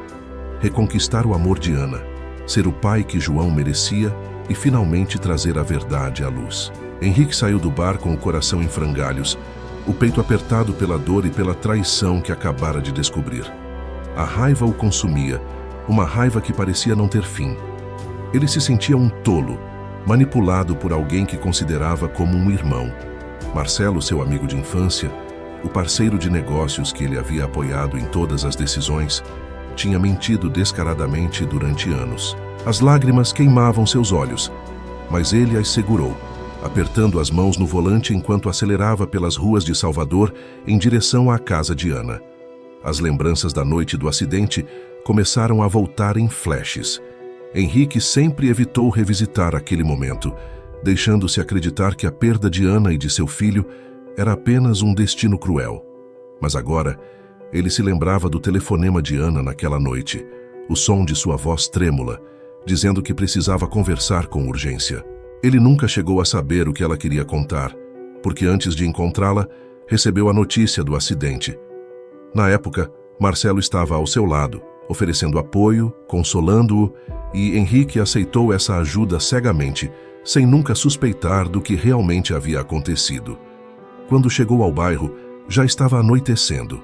A: reconquistar o amor de Ana, ser o pai que João merecia e finalmente trazer a verdade à luz. Henrique saiu do bar com o coração em frangalhos, o peito apertado pela dor e pela traição que acabara de descobrir. A raiva o consumia, uma raiva que parecia não ter fim. Ele se sentia um tolo, manipulado por alguém que considerava como um irmão. Marcelo, seu amigo de infância, o parceiro de negócios que ele havia apoiado em todas as decisões, tinha mentido descaradamente durante anos. As lágrimas queimavam seus olhos, mas ele as segurou, apertando as mãos no volante enquanto acelerava pelas ruas de Salvador em direção à casa de Ana. As lembranças da noite do acidente começaram a voltar em flashes. Henrique sempre evitou revisitar aquele momento, deixando-se acreditar que a perda de Ana e de seu filho era apenas um destino cruel. Mas agora, ele se lembrava do telefonema de Ana naquela noite, o som de sua voz trêmula, dizendo que precisava conversar com urgência. Ele nunca chegou a saber o que ela queria contar, porque antes de encontrá-la, recebeu a notícia do acidente. Na época, Marcelo estava ao seu lado, oferecendo apoio, consolando-o, e Henrique aceitou essa ajuda cegamente, sem nunca suspeitar do que realmente havia acontecido. Quando chegou ao bairro, já estava anoitecendo.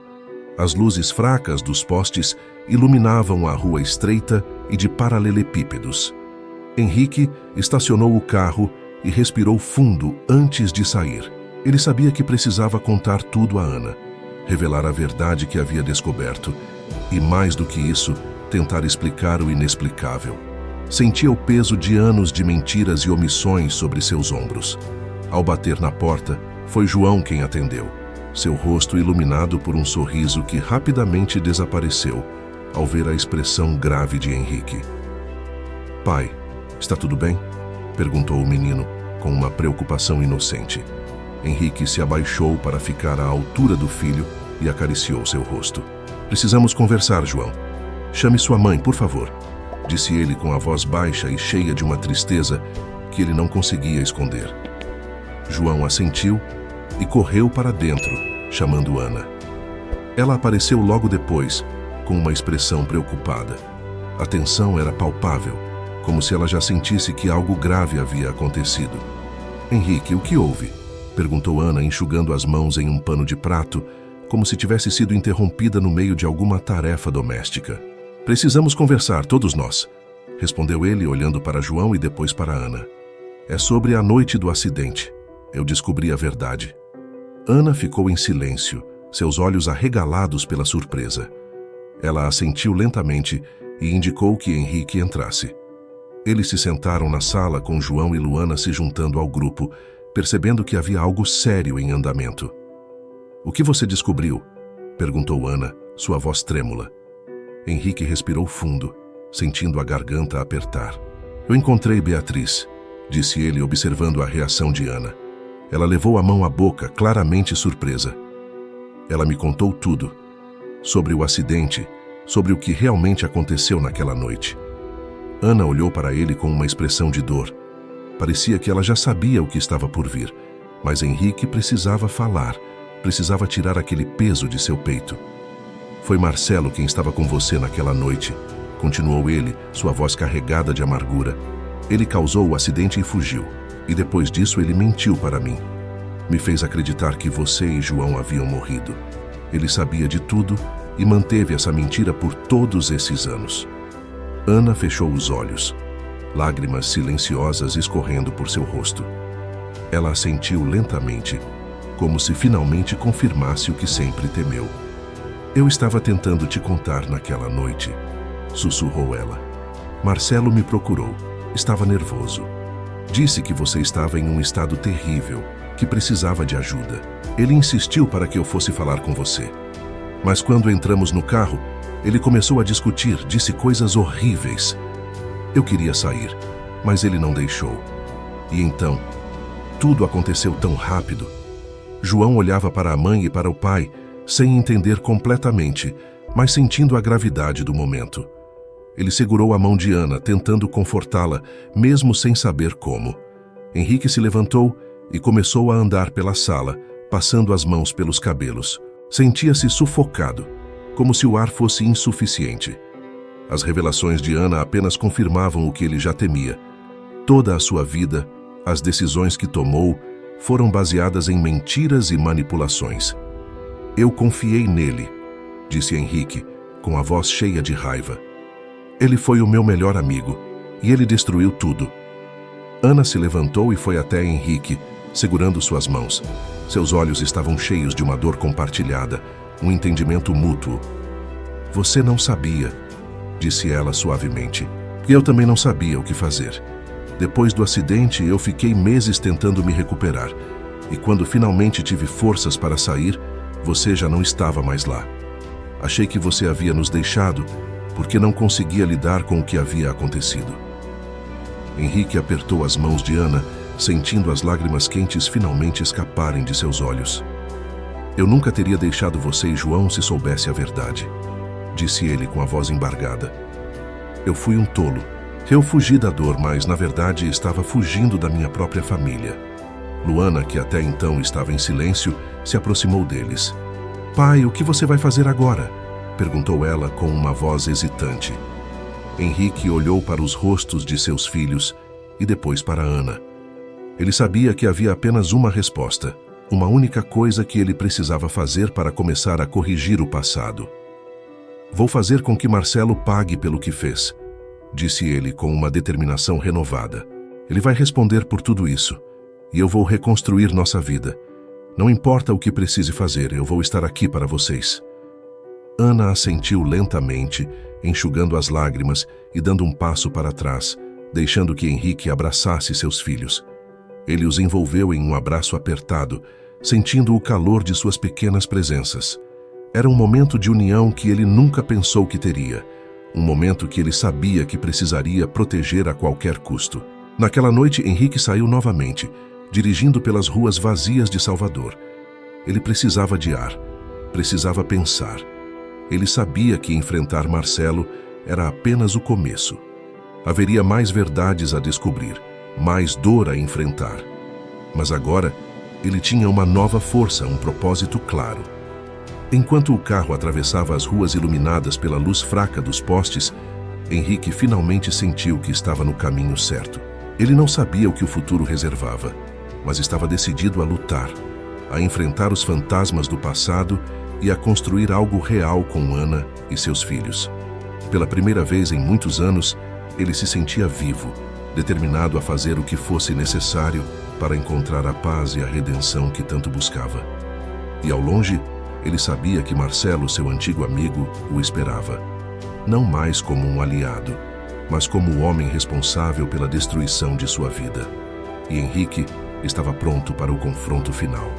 A: As luzes fracas dos postes iluminavam a rua estreita e de paralelepípedos. Henrique estacionou o carro e respirou fundo antes de sair. Ele sabia que precisava contar tudo a Ana, revelar a verdade que havia descoberto e, mais do que isso, tentar explicar o inexplicável. Sentia o peso de anos de mentiras e omissões sobre seus ombros. Ao bater na porta, Foi João quem atendeu, seu rosto iluminado por um sorriso que rapidamente desapareceu ao ver a expressão grave de Henrique. "Pai, está tudo bem?" perguntou o menino com uma preocupação inocente. Henrique se abaixou para ficar à altura do filho e acariciou seu rosto. "Precisamos conversar, João. Chame sua mãe, por favor", disse ele com a voz baixa e cheia de uma tristeza que ele não conseguia esconder. João assentiu e correu para dentro, chamando Ana. Ela apareceu logo depois, com uma expressão preocupada. A tensão era palpável, como se ela já sentisse que algo grave havia acontecido. "Henrique, o que houve?" perguntou Ana, enxugando as mãos em um pano de prato, como se tivesse sido interrompida no meio de alguma tarefa doméstica. "Precisamos conversar, todos nós", respondeu ele, olhando para João e depois para Ana. "É sobre a noite do acidente. Eu descobri a verdade." Ana ficou em silêncio, seus olhos arregalados pela surpresa. Ela assentiu lentamente e indicou que Henrique entrasse. Eles se sentaram na sala com João e Luana se juntando ao grupo, percebendo que havia algo sério em andamento. "O que você descobriu?" perguntou Ana, sua voz trêmula. Henrique respirou fundo, sentindo a garganta apertar. "Eu encontrei Beatriz", disse ele, observando a reação de Ana. Ela levou a mão à boca, claramente surpresa. Ela me contou tudo, sobre o acidente, sobre o que realmente aconteceu naquela noite. Ana olhou para ele com uma expressão de dor. Parecia que ela já sabia o que estava por vir, mas Henrique precisava falar, precisava tirar aquele peso de seu peito. "Foi Marcelo quem estava com você naquela noite", continuou ele, sua voz carregada de amargura. "Ele causou o acidente e fugiu, e depois disso ele mentiu para mim. Me fez acreditar que você e João haviam morrido. Ele sabia de tudo e manteve essa mentira por todos esses anos." Ana fechou os olhos, lágrimas silenciosas escorrendo por seu rosto. Ela assentiu lentamente, como se finalmente confirmasse o que sempre temeu. "Eu estava tentando te contar naquela noite", sussurrou ela. "Marcelo me procurou. Estava nervoso. Disse que você estava em um estado terrível, que precisava de ajuda. Ele insistiu para que eu fosse falar com você. Mas quando entramos no carro, ele começou a discutir, disse coisas horríveis. Eu queria sair, mas ele não deixou. E então, tudo aconteceu tão rápido." João olhava para a mãe e para o pai, sem entender completamente, mas sentindo a gravidade do momento. Ele segurou a mão de Ana, tentando confortá-la, mesmo sem saber como. Henrique se levantou e começou a andar pela sala, passando as mãos pelos cabelos. Sentia-se sufocado, como se o ar fosse insuficiente. As revelações de Ana apenas confirmavam o que ele já temia. Toda a sua vida, as decisões que tomou, foram baseadas em mentiras e manipulações. "Eu confiei nele", disse Henrique, com a voz cheia de raiva. "Ele foi o meu melhor amigo, e ele destruiu tudo." Ana se levantou e foi até Henrique, segurando suas mãos. Seus olhos estavam cheios de uma dor compartilhada, um entendimento mútuo. "Você não sabia", disse ela suavemente. "E eu também não sabia o que fazer. Depois do acidente, eu fiquei meses tentando me recuperar. E quando finalmente tive forças para sair, você já não estava mais lá. Achei que você havia nos deixado, porque não conseguia lidar com o que havia acontecido." Henrique apertou as mãos de Ana, sentindo as lágrimas quentes finalmente escaparem de seus olhos. "Eu nunca teria deixado você e João se soubesse a verdade", disse ele com a voz embargada. "Eu fui um tolo. Eu fugi da dor, mas na verdade estava fugindo da minha própria família." Luana, que até então estava em silêncio, se aproximou deles. "Pai, o que você vai fazer agora?" perguntou ela com uma voz hesitante. Henrique olhou para os rostos de seus filhos e depois para Ana. Ele sabia que havia apenas uma resposta, uma única coisa que ele precisava fazer para começar a corrigir o passado. "Vou fazer com que Marcelo pague pelo que fez", disse ele com uma determinação renovada. "Ele vai responder por tudo isso, e eu vou reconstruir nossa vida. Não importa o que precise fazer, eu vou estar aqui para vocês." Ana assentiu lentamente, enxugando as lágrimas e dando um passo para trás, deixando que Henrique abraçasse seus filhos. Ele os envolveu em um abraço apertado, sentindo o calor de suas pequenas presenças. Era um momento de união que ele nunca pensou que teria. Um momento que ele sabia que precisaria proteger a qualquer custo. Naquela noite, Henrique saiu novamente, dirigindo pelas ruas vazias de Salvador. Ele precisava de ar, precisava pensar. Ele sabia que enfrentar Marcelo era apenas o começo. Haveria mais verdades a descobrir, mais dor a enfrentar. Mas agora, ele tinha uma nova força, um propósito claro. Enquanto o carro atravessava as ruas iluminadas pela luz fraca dos postes, Henrique finalmente sentiu que estava no caminho certo. Ele não sabia o que o futuro reservava, mas estava decidido a lutar, a enfrentar os fantasmas do passado e a construir algo real com Ana e seus filhos. Pela primeira vez em muitos anos, ele se sentia vivo, determinado a fazer o que fosse necessário para encontrar a paz e a redenção que tanto buscava. E ao longe, ele sabia que Marcelo, seu antigo amigo, o esperava. Não mais como um aliado, mas como o homem responsável pela destruição de sua vida. E Henrique estava pronto para o confronto final.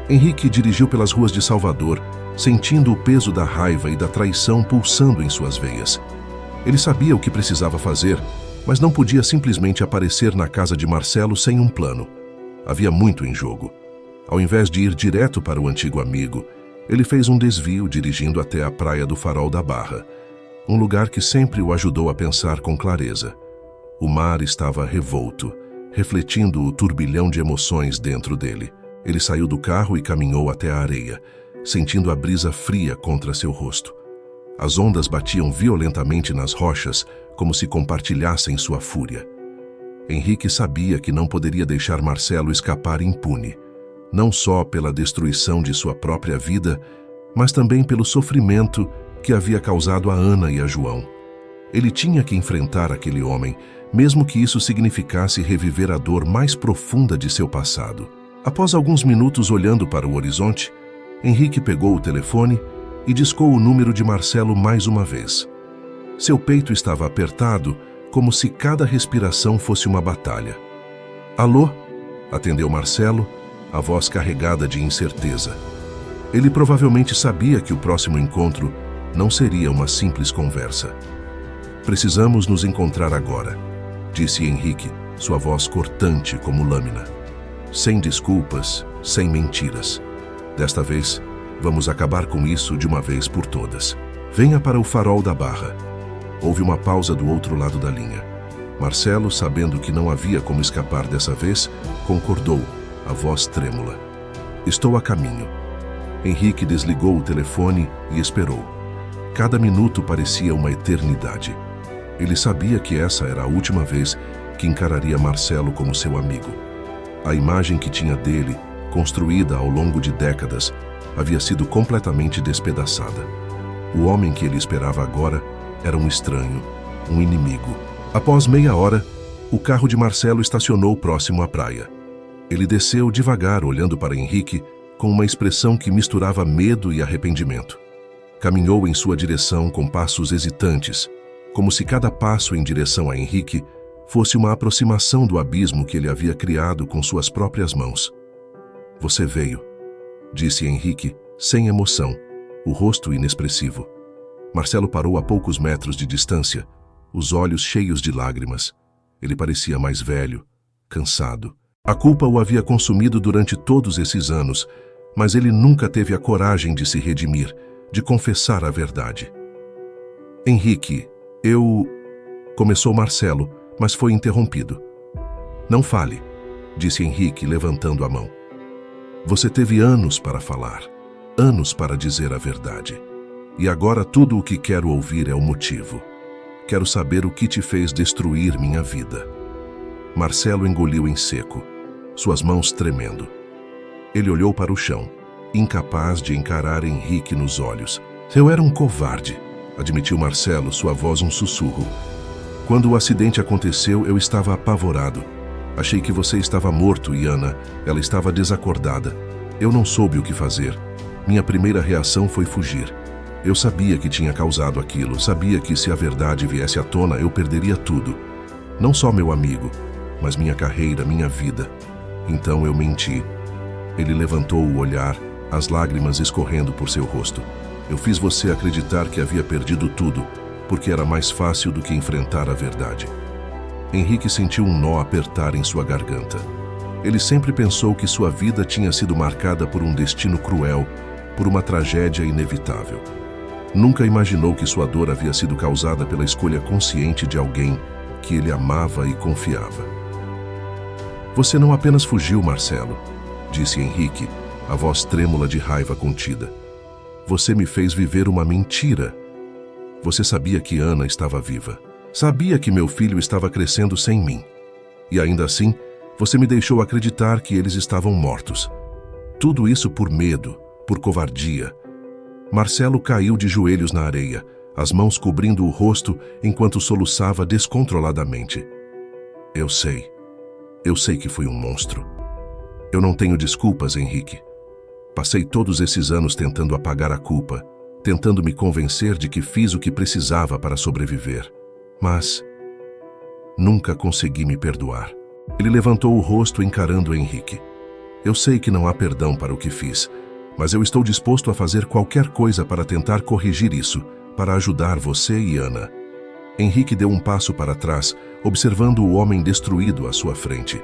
A: Henrique dirigiu pelas ruas de Salvador, sentindo o peso da raiva e da traição pulsando em suas veias. Ele sabia o que precisava fazer, mas não podia simplesmente aparecer na casa de Marcelo sem um plano. Havia muito em jogo. Ao invés de ir direto para o antigo amigo, ele fez um desvio dirigindo até a praia do Farol da Barra, um lugar que sempre o ajudou a pensar com clareza. O mar estava revolto, refletindo o turbilhão de emoções dentro dele. Ele saiu do carro e caminhou até a areia, sentindo a brisa fria contra seu rosto. As ondas batiam violentamente nas rochas, como se compartilhassem sua fúria. Henrique sabia que não poderia deixar Marcelo escapar impune, não só pela destruição de sua própria vida, mas também pelo sofrimento que havia causado a Ana e a João. Ele tinha que enfrentar aquele homem, mesmo que isso significasse reviver a dor mais profunda de seu passado. Após alguns minutos olhando para o horizonte, Henrique pegou o telefone e discou o número de Marcelo mais uma vez. Seu peito estava apertado, como se cada respiração fosse uma batalha. "Alô?", atendeu Marcelo, a voz carregada de incerteza. Ele provavelmente sabia que o próximo encontro não seria uma simples conversa. "Precisamos nos encontrar agora", disse Henrique, sua voz cortante como lâmina. "Sem desculpas, sem mentiras. Desta vez, vamos acabar com isso de uma vez por todas. Venha para o Farol da Barra." Houve uma pausa do outro lado da linha. Marcelo, sabendo que não havia como escapar dessa vez, concordou, a voz trêmula. "Estou a caminho." Henrique desligou o telefone e esperou. Cada minuto parecia uma eternidade. Ele sabia que essa era a última vez que encararia Marcelo como seu amigo. A imagem que tinha dele, construída ao longo de décadas, havia sido completamente despedaçada. O homem que ele esperava agora era um estranho, um inimigo. Após meia hora, o carro de Marcelo estacionou próximo à praia. Ele desceu devagar, olhando para Henrique, com uma expressão que misturava medo e arrependimento. Caminhou em sua direção com passos hesitantes, como se cada passo em direção a Henrique fosse uma aproximação do abismo que ele havia criado com suas próprias mãos. "Você veio", disse Henrique, sem emoção, o rosto inexpressivo. Marcelo parou a poucos metros de distância, os olhos cheios de lágrimas. Ele parecia mais velho, cansado. A culpa o havia consumido durante todos esses anos, mas ele nunca teve a coragem de se redimir, de confessar a verdade. "Henrique, começou Marcelo, mas foi interrompido. "Não fale", disse Henrique, levantando a mão. "Você teve anos para falar, anos para dizer a verdade. E agora tudo o que quero ouvir é o motivo. Quero saber o que te fez destruir minha vida." Marcelo engoliu em seco, suas mãos tremendo. Ele olhou para o chão, incapaz de encarar Henrique nos olhos. "Eu era um covarde", admitiu Marcelo, sua voz um sussurro. "Quando o acidente aconteceu, eu estava apavorado. Achei que você estava morto e Ana, ela estava desacordada. Eu não soube o que fazer. Minha primeira reação foi fugir. Eu sabia que tinha causado aquilo, sabia que se a verdade viesse à tona, eu perderia tudo. Não só meu amigo, mas minha carreira, minha vida. Então eu menti. Ele levantou o olhar, as lágrimas escorrendo por seu rosto. Eu fiz você acreditar que havia perdido tudo, porque era mais fácil do que enfrentar a verdade. Henrique sentiu um nó apertar em sua garganta. Ele sempre pensou que sua vida tinha sido marcada por um destino cruel, por uma tragédia inevitável. Nunca imaginou que sua dor havia sido causada pela escolha consciente de alguém que ele amava e confiava. Você não apenas fugiu, Marcelo, disse Henrique, a voz trêmula de raiva contida. Você me fez viver uma mentira. Você sabia que Ana estava viva. Sabia que meu filho estava crescendo sem mim. E ainda assim, você me deixou acreditar que eles estavam mortos. Tudo isso por medo, por covardia. Marcelo caiu de joelhos na areia, as mãos cobrindo o rosto enquanto soluçava descontroladamente. Eu sei que fui um monstro. Eu não tenho desculpas, Henrique. Passei todos esses anos tentando apagar a culpa, tentando me convencer de que fiz o que precisava para sobreviver. Mas nunca consegui me perdoar. Ele levantou o rosto encarando Henrique. Eu sei que não há perdão para o que fiz, mas eu estou disposto a fazer qualquer coisa para tentar corrigir isso, para ajudar você e Ana. Henrique deu um passo para trás, observando o homem destruído à sua frente.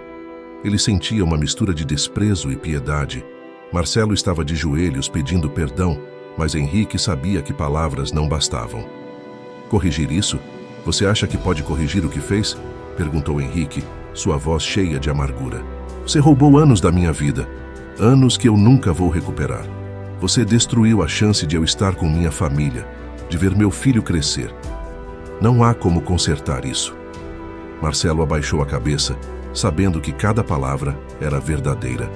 A: Ele sentia uma mistura de desprezo e piedade. Marcelo estava de joelhos pedindo perdão, mas Henrique sabia que palavras não bastavam. Corrigir isso? Você acha que pode corrigir o que fez? Perguntou Henrique, sua voz cheia de amargura. Você roubou anos da minha vida, anos que eu nunca vou recuperar. Você destruiu a chance de eu estar com minha família, de ver meu filho crescer. Não há como consertar isso. Marcelo abaixou a cabeça, sabendo que cada palavra era verdadeira.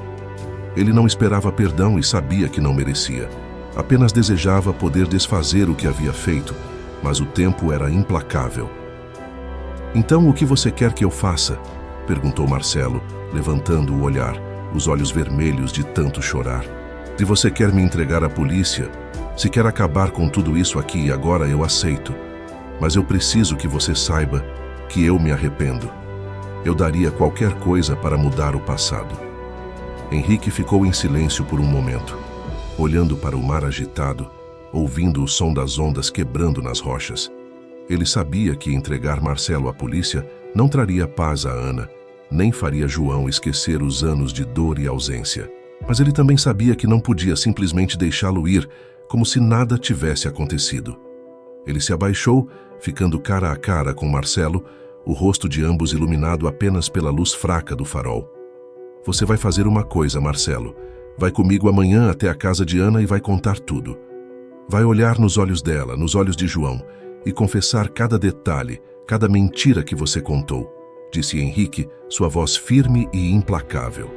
A: Ele não esperava perdão e sabia que não merecia. Apenas desejava poder desfazer o que havia feito, mas o tempo era implacável. Então, o que você quer que eu faça? Perguntou Marcelo, levantando o olhar, os olhos vermelhos de tanto chorar. Se você quer me entregar à polícia, se quer acabar com tudo isso aqui e agora, eu aceito. Mas eu preciso que você saiba que eu me arrependo. Eu daria qualquer coisa para mudar o passado. Henrique ficou em silêncio por um momento, olhando para o mar agitado, ouvindo o som das ondas quebrando nas rochas. Ele sabia que entregar Marcelo à polícia não traria paz a Ana, nem faria João esquecer os anos de dor e ausência. Mas ele também sabia que não podia simplesmente deixá-lo ir, como se nada tivesse acontecido. Ele se abaixou, ficando cara a cara com Marcelo, o rosto de ambos iluminado apenas pela luz fraca do farol. Você vai fazer uma coisa, Marcelo. Vai comigo amanhã até a casa de Ana e vai contar tudo. Vai olhar nos olhos dela, nos olhos de João, e confessar cada detalhe, cada mentira que você contou, disse Henrique, sua voz firme e implacável.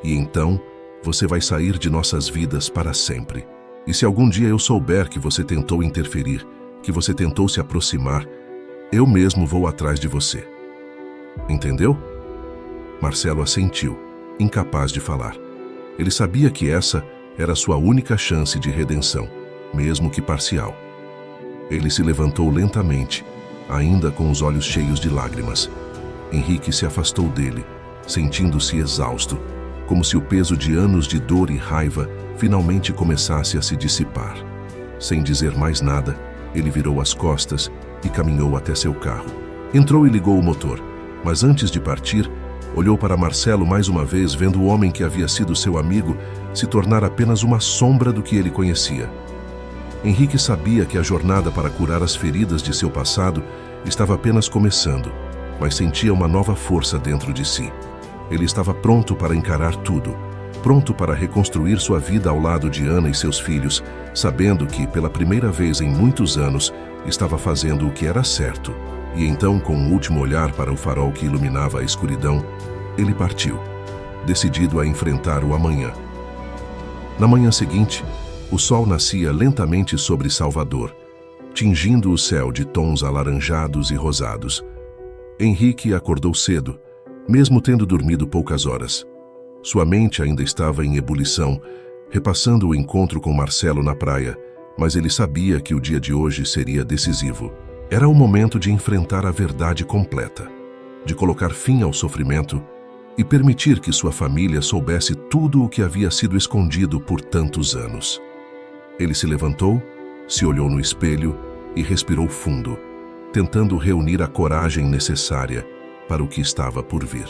A: E então, você vai sair de nossas vidas para sempre. E se algum dia eu souber que você tentou interferir, que você tentou se aproximar, eu mesmo vou atrás de você. Entendeu? Marcelo assentiu, incapaz de falar. Ele sabia que essa era sua única chance de redenção, mesmo que parcial. Ele se levantou lentamente, ainda com os olhos cheios de lágrimas. Henrique se afastou dele, sentindo-se exausto, como se o peso de anos de dor e raiva finalmente começasse a se dissipar. Sem dizer mais nada, ele virou as costas e caminhou até seu carro. Entrou e ligou o motor, mas antes de partir, olhou para Marcelo mais uma vez, vendo o homem que havia sido seu amigo se tornar apenas uma sombra do que ele conhecia. Henrique sabia que a jornada para curar as feridas de seu passado estava apenas começando, mas sentia uma nova força dentro de si. Ele estava pronto para encarar tudo, pronto para reconstruir sua vida ao lado de Ana e seus filhos, sabendo que, pela primeira vez em muitos anos, estava fazendo o que era certo. E então, com um último olhar para o farol que iluminava a escuridão, ele partiu, decidido a enfrentar o amanhã. Na manhã seguinte, o sol nascia lentamente sobre Salvador, tingindo o céu de tons alaranjados e rosados. Henrique acordou cedo, mesmo tendo dormido poucas horas. Sua mente ainda estava em ebulição, repassando o encontro com Marcelo na praia, mas ele sabia que o dia de hoje seria decisivo. Era o momento de enfrentar a verdade completa, de colocar fim ao sofrimento e permitir que sua família soubesse tudo o que havia sido escondido por tantos anos. Ele se levantou, se olhou no espelho e respirou fundo, tentando reunir a coragem necessária para o que estava por vir.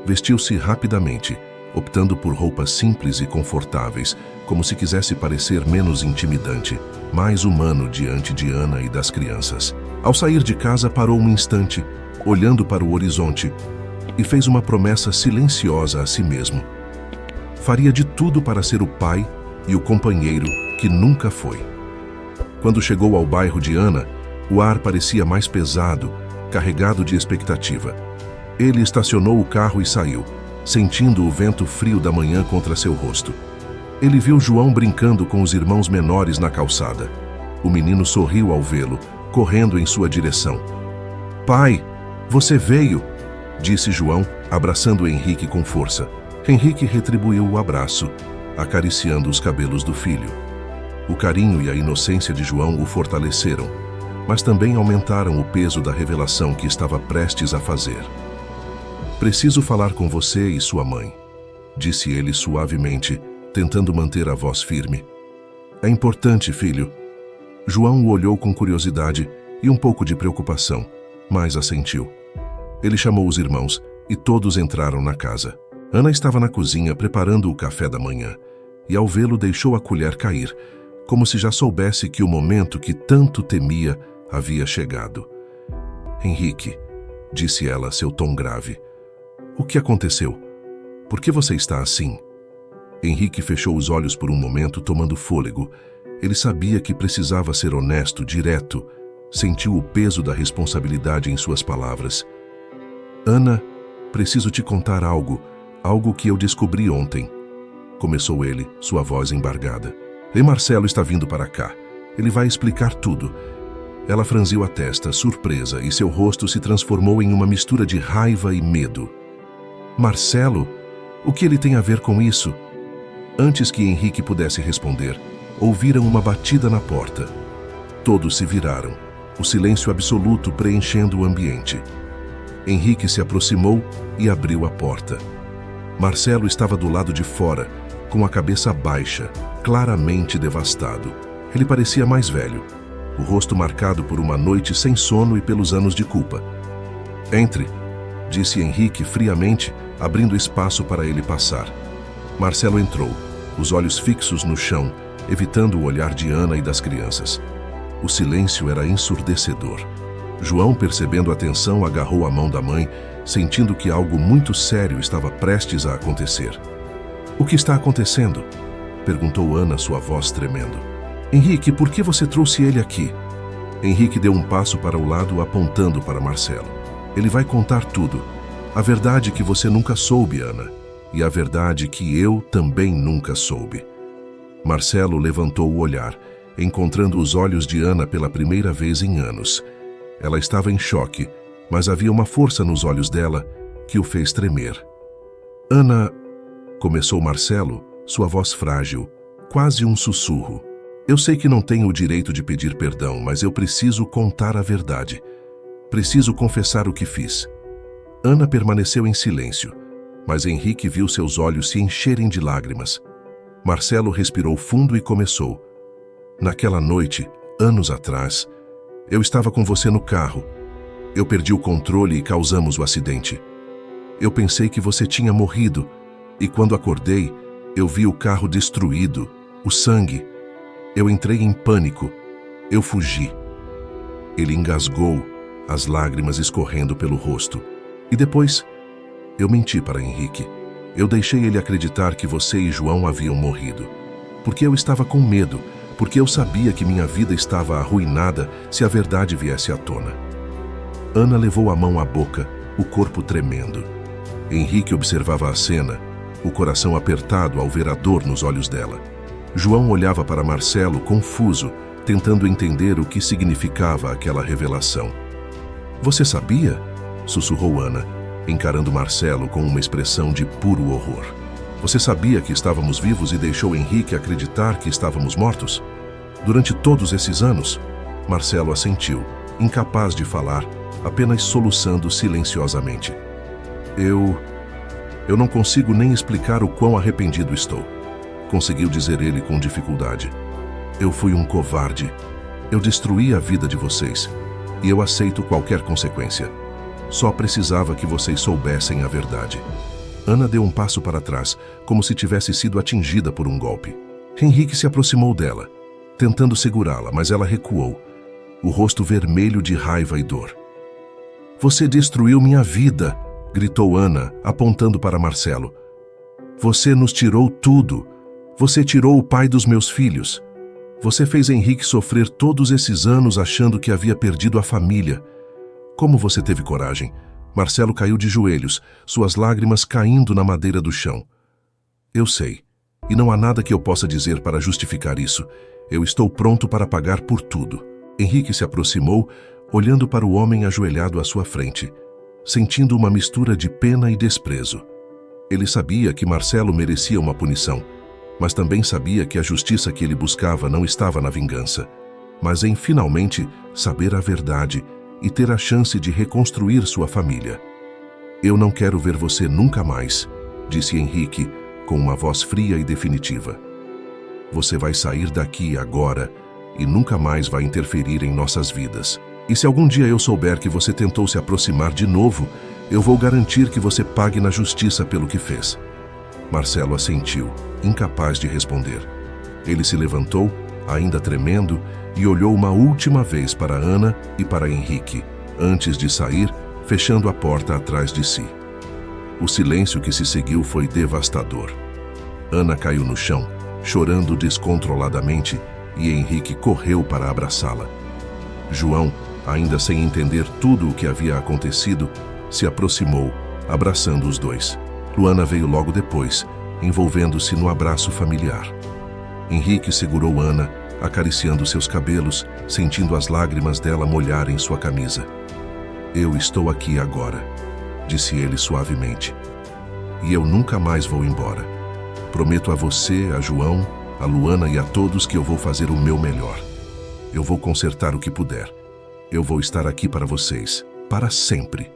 A: Vestiu-se rapidamente, optando por roupas simples e confortáveis, como se quisesse parecer menos intimidante, mais humano diante de Ana e das crianças. Ao sair de casa, parou um instante, olhando para o horizonte, e fez uma promessa silenciosa a si mesmo. Faria de tudo para ser o pai e o companheiro que nunca foi. Quando chegou ao bairro de Ana, o ar parecia mais pesado, carregado de expectativa. Ele estacionou o carro e saiu, sentindo o vento frio da manhã contra seu rosto. Ele viu João brincando com os irmãos menores na calçada. O menino sorriu ao vê-lo, correndo em sua direção. "Pai, você veio!" disse João, abraçando Henrique com força. Henrique retribuiu o abraço, acariciando os cabelos do filho. O carinho e a inocência de João o fortaleceram, mas também aumentaram o peso da revelação que estava prestes a fazer. "Preciso falar com você e sua mãe", disse ele suavemente, tentando manter a voz firme. "É importante, filho." João o olhou com curiosidade e um pouco de preocupação, mas assentiu. Ele chamou os irmãos e todos entraram na casa. Ana estava na cozinha preparando o café da manhã e, ao vê-lo, deixou a colher cair, como se já soubesse que o momento que tanto temia havia chegado. "Henrique", disse ela, seu tom grave, "o que aconteceu? Por que você está assim?" Henrique fechou os olhos por um momento, tomando fôlego. Ele sabia que precisava ser honesto, direto. Sentiu o peso da responsabilidade em suas palavras. "Ana, preciso te contar algo que eu descobri ontem", começou ele, sua voz embargada. "E Marcelo está vindo para cá. Ele vai explicar tudo." Ela franziu a testa, surpresa, e seu rosto se transformou em uma mistura de raiva e medo. "Marcelo? O que ele tem a ver com isso?" Antes que Henrique pudesse responder, ouviram uma batida na porta. Todos se viraram, o silêncio absoluto preenchendo o ambiente. Henrique se aproximou e abriu a porta. Marcelo estava do lado de fora, com a cabeça baixa, claramente devastado. Ele parecia mais velho, o rosto marcado por uma noite sem sono e pelos anos de culpa. "Entre", disse Henrique friamente, abrindo espaço para ele passar. Marcelo entrou, os olhos fixos no chão, evitando o olhar de Ana e das crianças. O silêncio era ensurdecedor. João, percebendo a tensão, agarrou a mão da mãe, sentindo que algo muito sério estava prestes a acontecer. "O que está acontecendo?" perguntou Ana, sua voz tremendo. "Henrique, por que você trouxe ele aqui?" Henrique deu um passo para o lado, apontando para Marcelo. "Ele vai contar tudo. A verdade que você nunca soube, Ana. E a verdade que eu também nunca soube." Marcelo levantou o olhar, encontrando os olhos de Ana pela primeira vez em anos. Ela estava em choque, mas havia uma força nos olhos dela que o fez tremer. "Ana", começou Marcelo, sua voz frágil, quase um sussurro. "Eu sei que não tenho o direito de pedir perdão, mas eu preciso contar a verdade. Preciso confessar o que fiz." Ana permaneceu em silêncio, mas Henrique viu seus olhos se encherem de lágrimas. Marcelo respirou fundo e começou. "Naquela noite, anos atrás, eu estava com você no carro. Eu perdi o controle e causamos o acidente. Eu pensei que você tinha morrido, e quando acordei, eu vi o carro destruído, o sangue. Eu entrei em pânico. Eu fugi." Ele engasgou, as lágrimas escorrendo pelo rosto. "E depois, eu menti para Henrique. Eu deixei ele acreditar que você e João haviam morrido. Porque eu estava com medo, porque eu sabia que minha vida estava arruinada se a verdade viesse à tona." Ana levou a mão à boca, o corpo tremendo. Henrique observava a cena, o coração apertado ao ver a dor nos olhos dela. João olhava para Marcelo, confuso, tentando entender o que significava aquela revelação. "Você sabia?" sussurrou Ana, encarando Marcelo com uma expressão de puro horror. "Você sabia que estávamos vivos e deixou Henrique acreditar que estávamos mortos? Durante todos esses anos?" Marcelo assentiu, incapaz de falar, apenas soluçando silenciosamente. Eu não consigo nem explicar o quão arrependido estou. Conseguiu dizer ele com dificuldade. Eu fui um covarde. Eu destruí a vida de vocês. E eu aceito qualquer consequência. Só precisava que vocês soubessem a verdade. Ana deu um passo para trás, como se tivesse sido atingida por um golpe. Henrique se aproximou dela, tentando segurá-la, mas ela recuou, o rosto vermelho de raiva e dor. Você destruiu minha vida, gritou Ana, apontando para Marcelo. Você nos tirou tudo. Você tirou o pai dos meus filhos. Você fez Henrique sofrer todos esses anos achando que havia perdido a família. Como você teve coragem? Marcelo caiu de joelhos, suas lágrimas caindo na madeira do chão. Eu sei, e não há nada que eu possa dizer para justificar isso. Eu estou pronto para pagar por tudo. Henrique se aproximou, olhando para o homem ajoelhado à sua frente, sentindo uma mistura de pena e desprezo. Ele sabia que Marcelo merecia uma punição, mas também sabia que a justiça que ele buscava não estava na vingança, mas em finalmente saber a verdade e ter a chance de reconstruir sua família. Eu não quero ver você nunca mais, disse Henrique com uma voz fria e definitiva. Você vai sair daqui agora e nunca mais vai interferir em nossas vidas. E se algum dia eu souber que você tentou se aproximar de novo, eu vou garantir que você pague na justiça pelo que fez. Marcelo assentiu, incapaz de responder. Ele se levantou, ainda tremendo, e olhou uma última vez para Ana e para Henrique, antes de sair, fechando a porta atrás de si. O silêncio que se seguiu foi devastador. Ana caiu no chão, chorando descontroladamente, e Henrique correu para abraçá-la. João, ainda sem entender tudo o que havia acontecido, se aproximou, abraçando os dois. Luana veio logo depois, envolvendo-se no abraço familiar. Henrique segurou Ana, acariciando seus cabelos, sentindo as lágrimas dela molharem sua camisa. Eu estou aqui agora, disse ele suavemente. E eu nunca mais vou embora. Prometo a você, a João, a Luana e a todos que eu vou fazer o meu melhor. Eu vou consertar o que puder. Eu vou estar aqui para vocês, para sempre.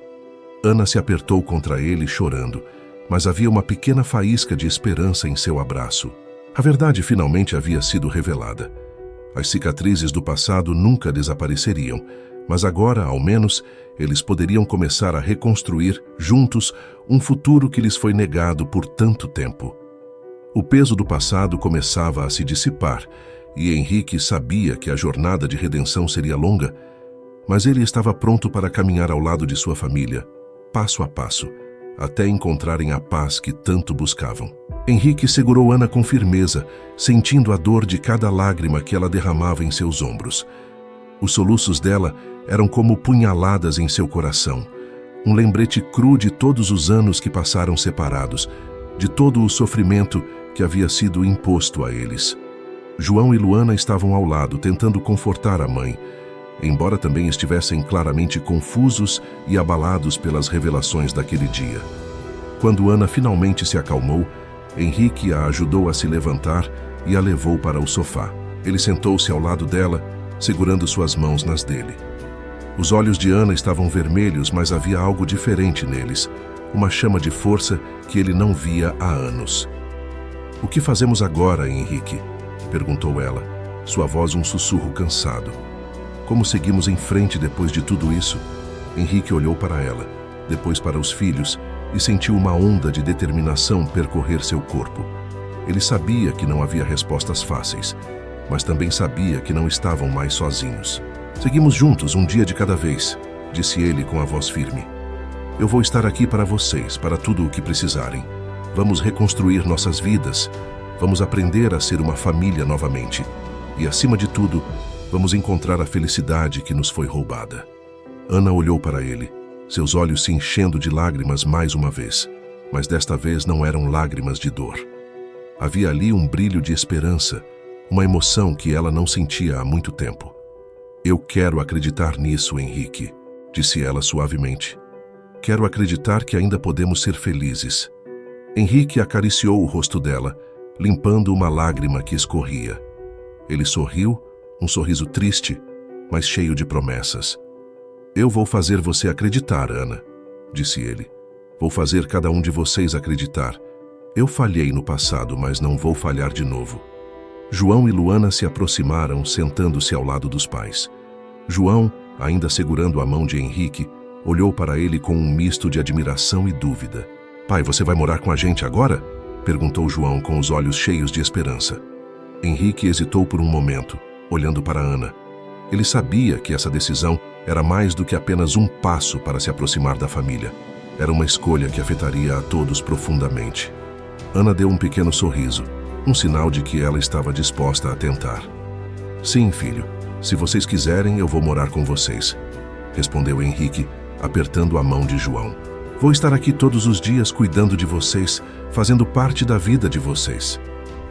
A: Ana se apertou contra ele, chorando, mas havia uma pequena faísca de esperança em seu abraço. A verdade finalmente havia sido revelada. As cicatrizes do passado nunca desapareceriam, mas agora, ao menos, eles poderiam começar a reconstruir, juntos, um futuro que lhes foi negado por tanto tempo. O peso do passado começava a se dissipar, e Henrique sabia que a jornada de redenção seria longa, mas ele estava pronto para caminhar ao lado de sua família, passo a passo, até encontrarem a paz que tanto buscavam. Henrique segurou Ana com firmeza, sentindo a dor de cada lágrima que ela derramava em seus ombros. Os soluços dela eram como punhaladas em seu coração, um lembrete cru de todos os anos que passaram separados, de todo o sofrimento que havia sido imposto a eles. João e Luana estavam ao lado, tentando confortar a mãe, embora também estivessem claramente confusos e abalados pelas revelações daquele dia. Quando Ana finalmente se acalmou, Henrique a ajudou a se levantar e a levou para o sofá. Ele sentou-se ao lado dela, segurando suas mãos nas dele. Os olhos de Ana estavam vermelhos, mas havia algo diferente neles, uma chama de força que ele não via há anos. O que fazemos agora, Henrique? Perguntou ela, sua voz um sussurro cansado. Como seguimos em frente depois de tudo isso? Henrique olhou para ela, depois para os filhos, e sentiu uma onda de determinação percorrer seu corpo. Ele sabia que não havia respostas fáceis, mas também sabia que não estavam mais sozinhos. Seguimos juntos, um dia de cada vez, disse ele com a voz firme. Eu vou estar aqui para vocês, para tudo o que precisarem. Vamos reconstruir nossas vidas, vamos aprender a ser uma família novamente. E, acima de tudo, vamos encontrar a felicidade que nos foi roubada. Ana olhou para ele, seus olhos se enchendo de lágrimas mais uma vez, mas desta vez não eram lágrimas de dor. Havia ali um brilho de esperança, uma emoção que ela não sentia há muito tempo. Eu quero acreditar nisso, Henrique, disse ela suavemente. Quero acreditar que ainda podemos ser felizes. Henrique acariciou o rosto dela, limpando uma lágrima que escorria. Ele sorriu, um sorriso triste, mas cheio de promessas. Eu vou fazer você acreditar, Ana, disse ele. Vou fazer cada um de vocês acreditar. Eu falhei no passado, mas não vou falhar de novo. João e Luana se aproximaram, sentando-se ao lado dos pais. João, ainda segurando a mão de Henrique, olhou para ele com um misto de admiração e dúvida. Pai, você vai morar com a gente agora? Perguntou João com os olhos cheios de esperança. Henrique hesitou por um momento, olhando para Ana. Ele sabia que essa decisão era mais do que apenas um passo para se aproximar da família. Era uma escolha que afetaria a todos profundamente. Ana deu um pequeno sorriso, um sinal de que ela estava disposta a tentar. Sim, filho, se vocês quiserem, eu vou morar com vocês, respondeu Henrique, apertando a mão de João. Vou estar aqui todos os dias cuidando de vocês, fazendo parte da vida de vocês.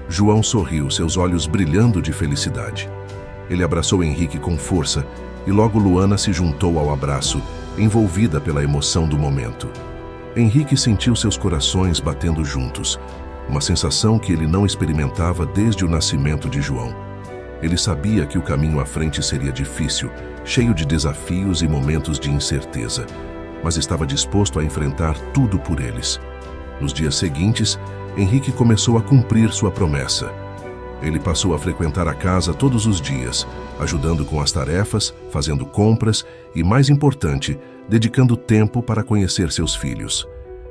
A: João sorriu, seus olhos brilhando de felicidade. Ele abraçou Henrique com força e logo Luana se juntou ao abraço, envolvida pela emoção do momento. Henrique sentiu seus corações batendo juntos, uma sensação que ele não experimentava desde o nascimento de João. Ele sabia que o caminho à frente seria difícil, cheio de desafios e momentos de incerteza, mas estava disposto a enfrentar tudo por eles. Nos dias seguintes, Henrique começou a cumprir sua promessa. Ele passou a frequentar a casa todos os dias, ajudando com as tarefas, fazendo compras e, mais importante, dedicando tempo para conhecer seus filhos.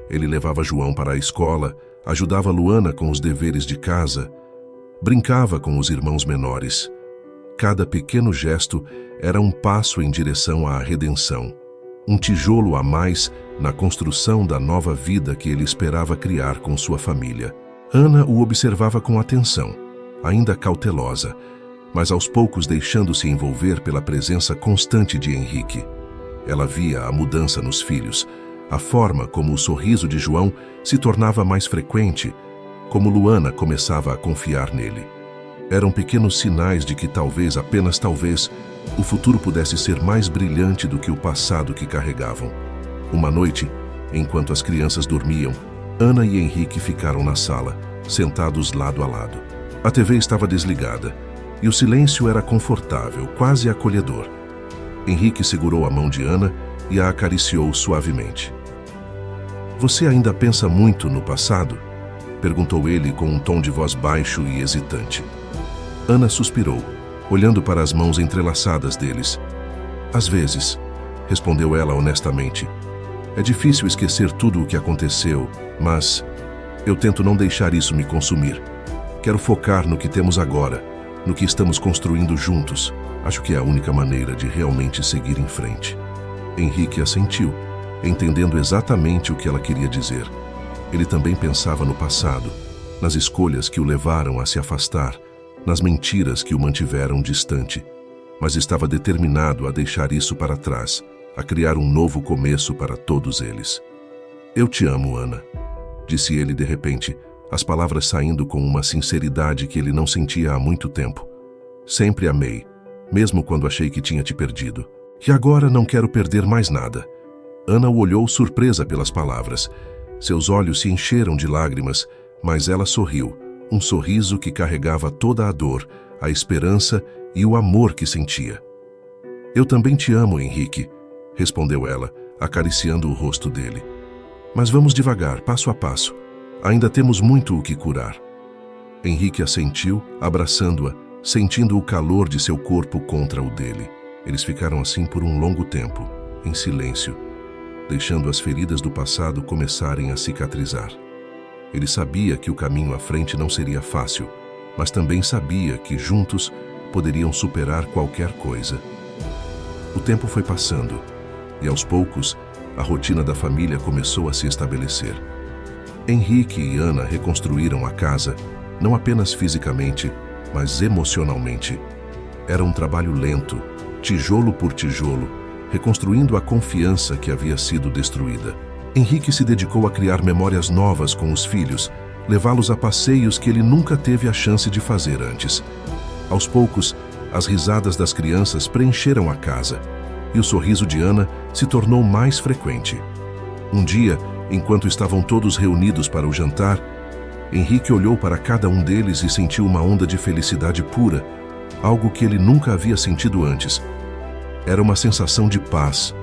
A: Ele levava João para a escola, ajudava Luana com os deveres de casa, brincava com os irmãos menores. Cada pequeno gesto era um passo em direção à redenção, um tijolo a mais na construção da nova vida que ele esperava criar com sua família. Ana o observava com atenção, ainda cautelosa, mas aos poucos deixando-se envolver pela presença constante de Henrique. Ela via a mudança nos filhos, a forma como o sorriso de João se tornava mais frequente, como Luana começava a confiar nele. Eram pequenos sinais de que talvez, apenas talvez, o futuro pudesse ser mais brilhante do que o passado que carregavam. Uma noite, enquanto as crianças dormiam, Ana e Henrique ficaram na sala, sentados lado a lado. A TV estava desligada e o silêncio era confortável, quase acolhedor. Henrique segurou a mão de Ana e a acariciou suavemente. Você ainda pensa muito no passado? Perguntou ele com um tom de voz baixo e hesitante. Ana suspirou, olhando para as mãos entrelaçadas deles. Às vezes, respondeu ela honestamente. É difícil esquecer tudo o que aconteceu, mas eu tento não deixar isso me consumir. Quero focar no que temos agora, no que estamos construindo juntos. Acho que é a única maneira de realmente seguir em frente. Henrique assentiu, entendendo exatamente o que ela queria dizer. Ele também pensava no passado, nas escolhas que o levaram a se afastar, nas mentiras que o mantiveram distante, mas estava determinado a deixar isso para trás, a criar um novo começo para todos eles. Eu te amo, Ana, disse ele de repente, as palavras saindo com uma sinceridade que ele não sentia há muito tempo. Sempre amei, mesmo quando achei que tinha te perdido. E agora não quero perder mais nada. Ana o olhou surpresa pelas palavras. Seus olhos se encheram de lágrimas, mas ela sorriu, um sorriso que carregava toda a dor, a esperança e o amor que sentia. Eu também te amo, Henrique, respondeu ela, acariciando o rosto dele. Mas vamos devagar, passo a passo. Ainda temos muito o que curar. Henrique assentiu, abraçando-a, sentindo o calor de seu corpo contra o dele. Eles ficaram assim por um longo tempo, em silêncio, deixando as feridas do passado começarem a cicatrizar. Ele sabia que o caminho à frente não seria fácil, mas também sabia que juntos poderiam superar qualquer coisa. O tempo foi passando, e aos poucos, a rotina da família começou a se estabelecer. Henrique e Ana reconstruíram a casa, não apenas fisicamente, mas emocionalmente. Era um trabalho lento, tijolo por tijolo, reconstruindo a confiança que havia sido destruída. Henrique se dedicou a criar memórias novas com os filhos, levá-los a passeios que ele nunca teve a chance de fazer antes. Aos poucos, as risadas das crianças preencheram a casa, e o sorriso de Ana se tornou mais frequente. Um dia, enquanto estavam todos reunidos para o jantar, Henrique olhou para cada um deles e sentiu uma onda de felicidade pura, algo que ele nunca havia sentido antes. Era uma sensação de paz,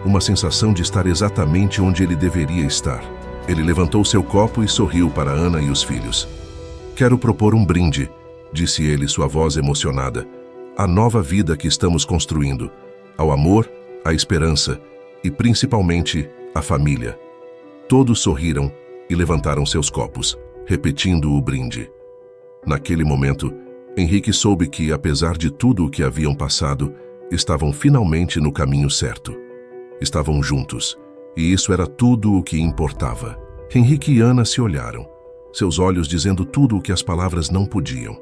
A: uma sensação de estar exatamente onde ele deveria estar. Ele levantou seu copo e sorriu para Ana e os filhos. "Quero propor um brinde", disse ele, sua voz emocionada, "à nova vida que estamos construindo, ao amor, à esperança e, principalmente, à família." Todos sorriram e levantaram seus copos, repetindo o brinde. Naquele momento, Henrique soube que, apesar de tudo o que haviam passado, estavam finalmente no caminho certo. Estavam juntos, e isso era tudo o que importava. Henrique e Ana se olharam, seus olhos dizendo tudo o que as palavras não podiam.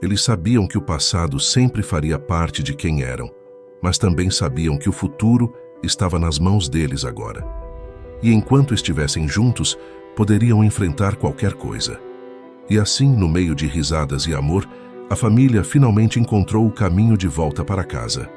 A: Eles sabiam que o passado sempre faria parte de quem eram, mas também sabiam que o futuro estava nas mãos deles agora. E enquanto estivessem juntos, poderiam enfrentar qualquer coisa. E assim, no meio de risadas e amor, a família finalmente encontrou o caminho de volta para casa.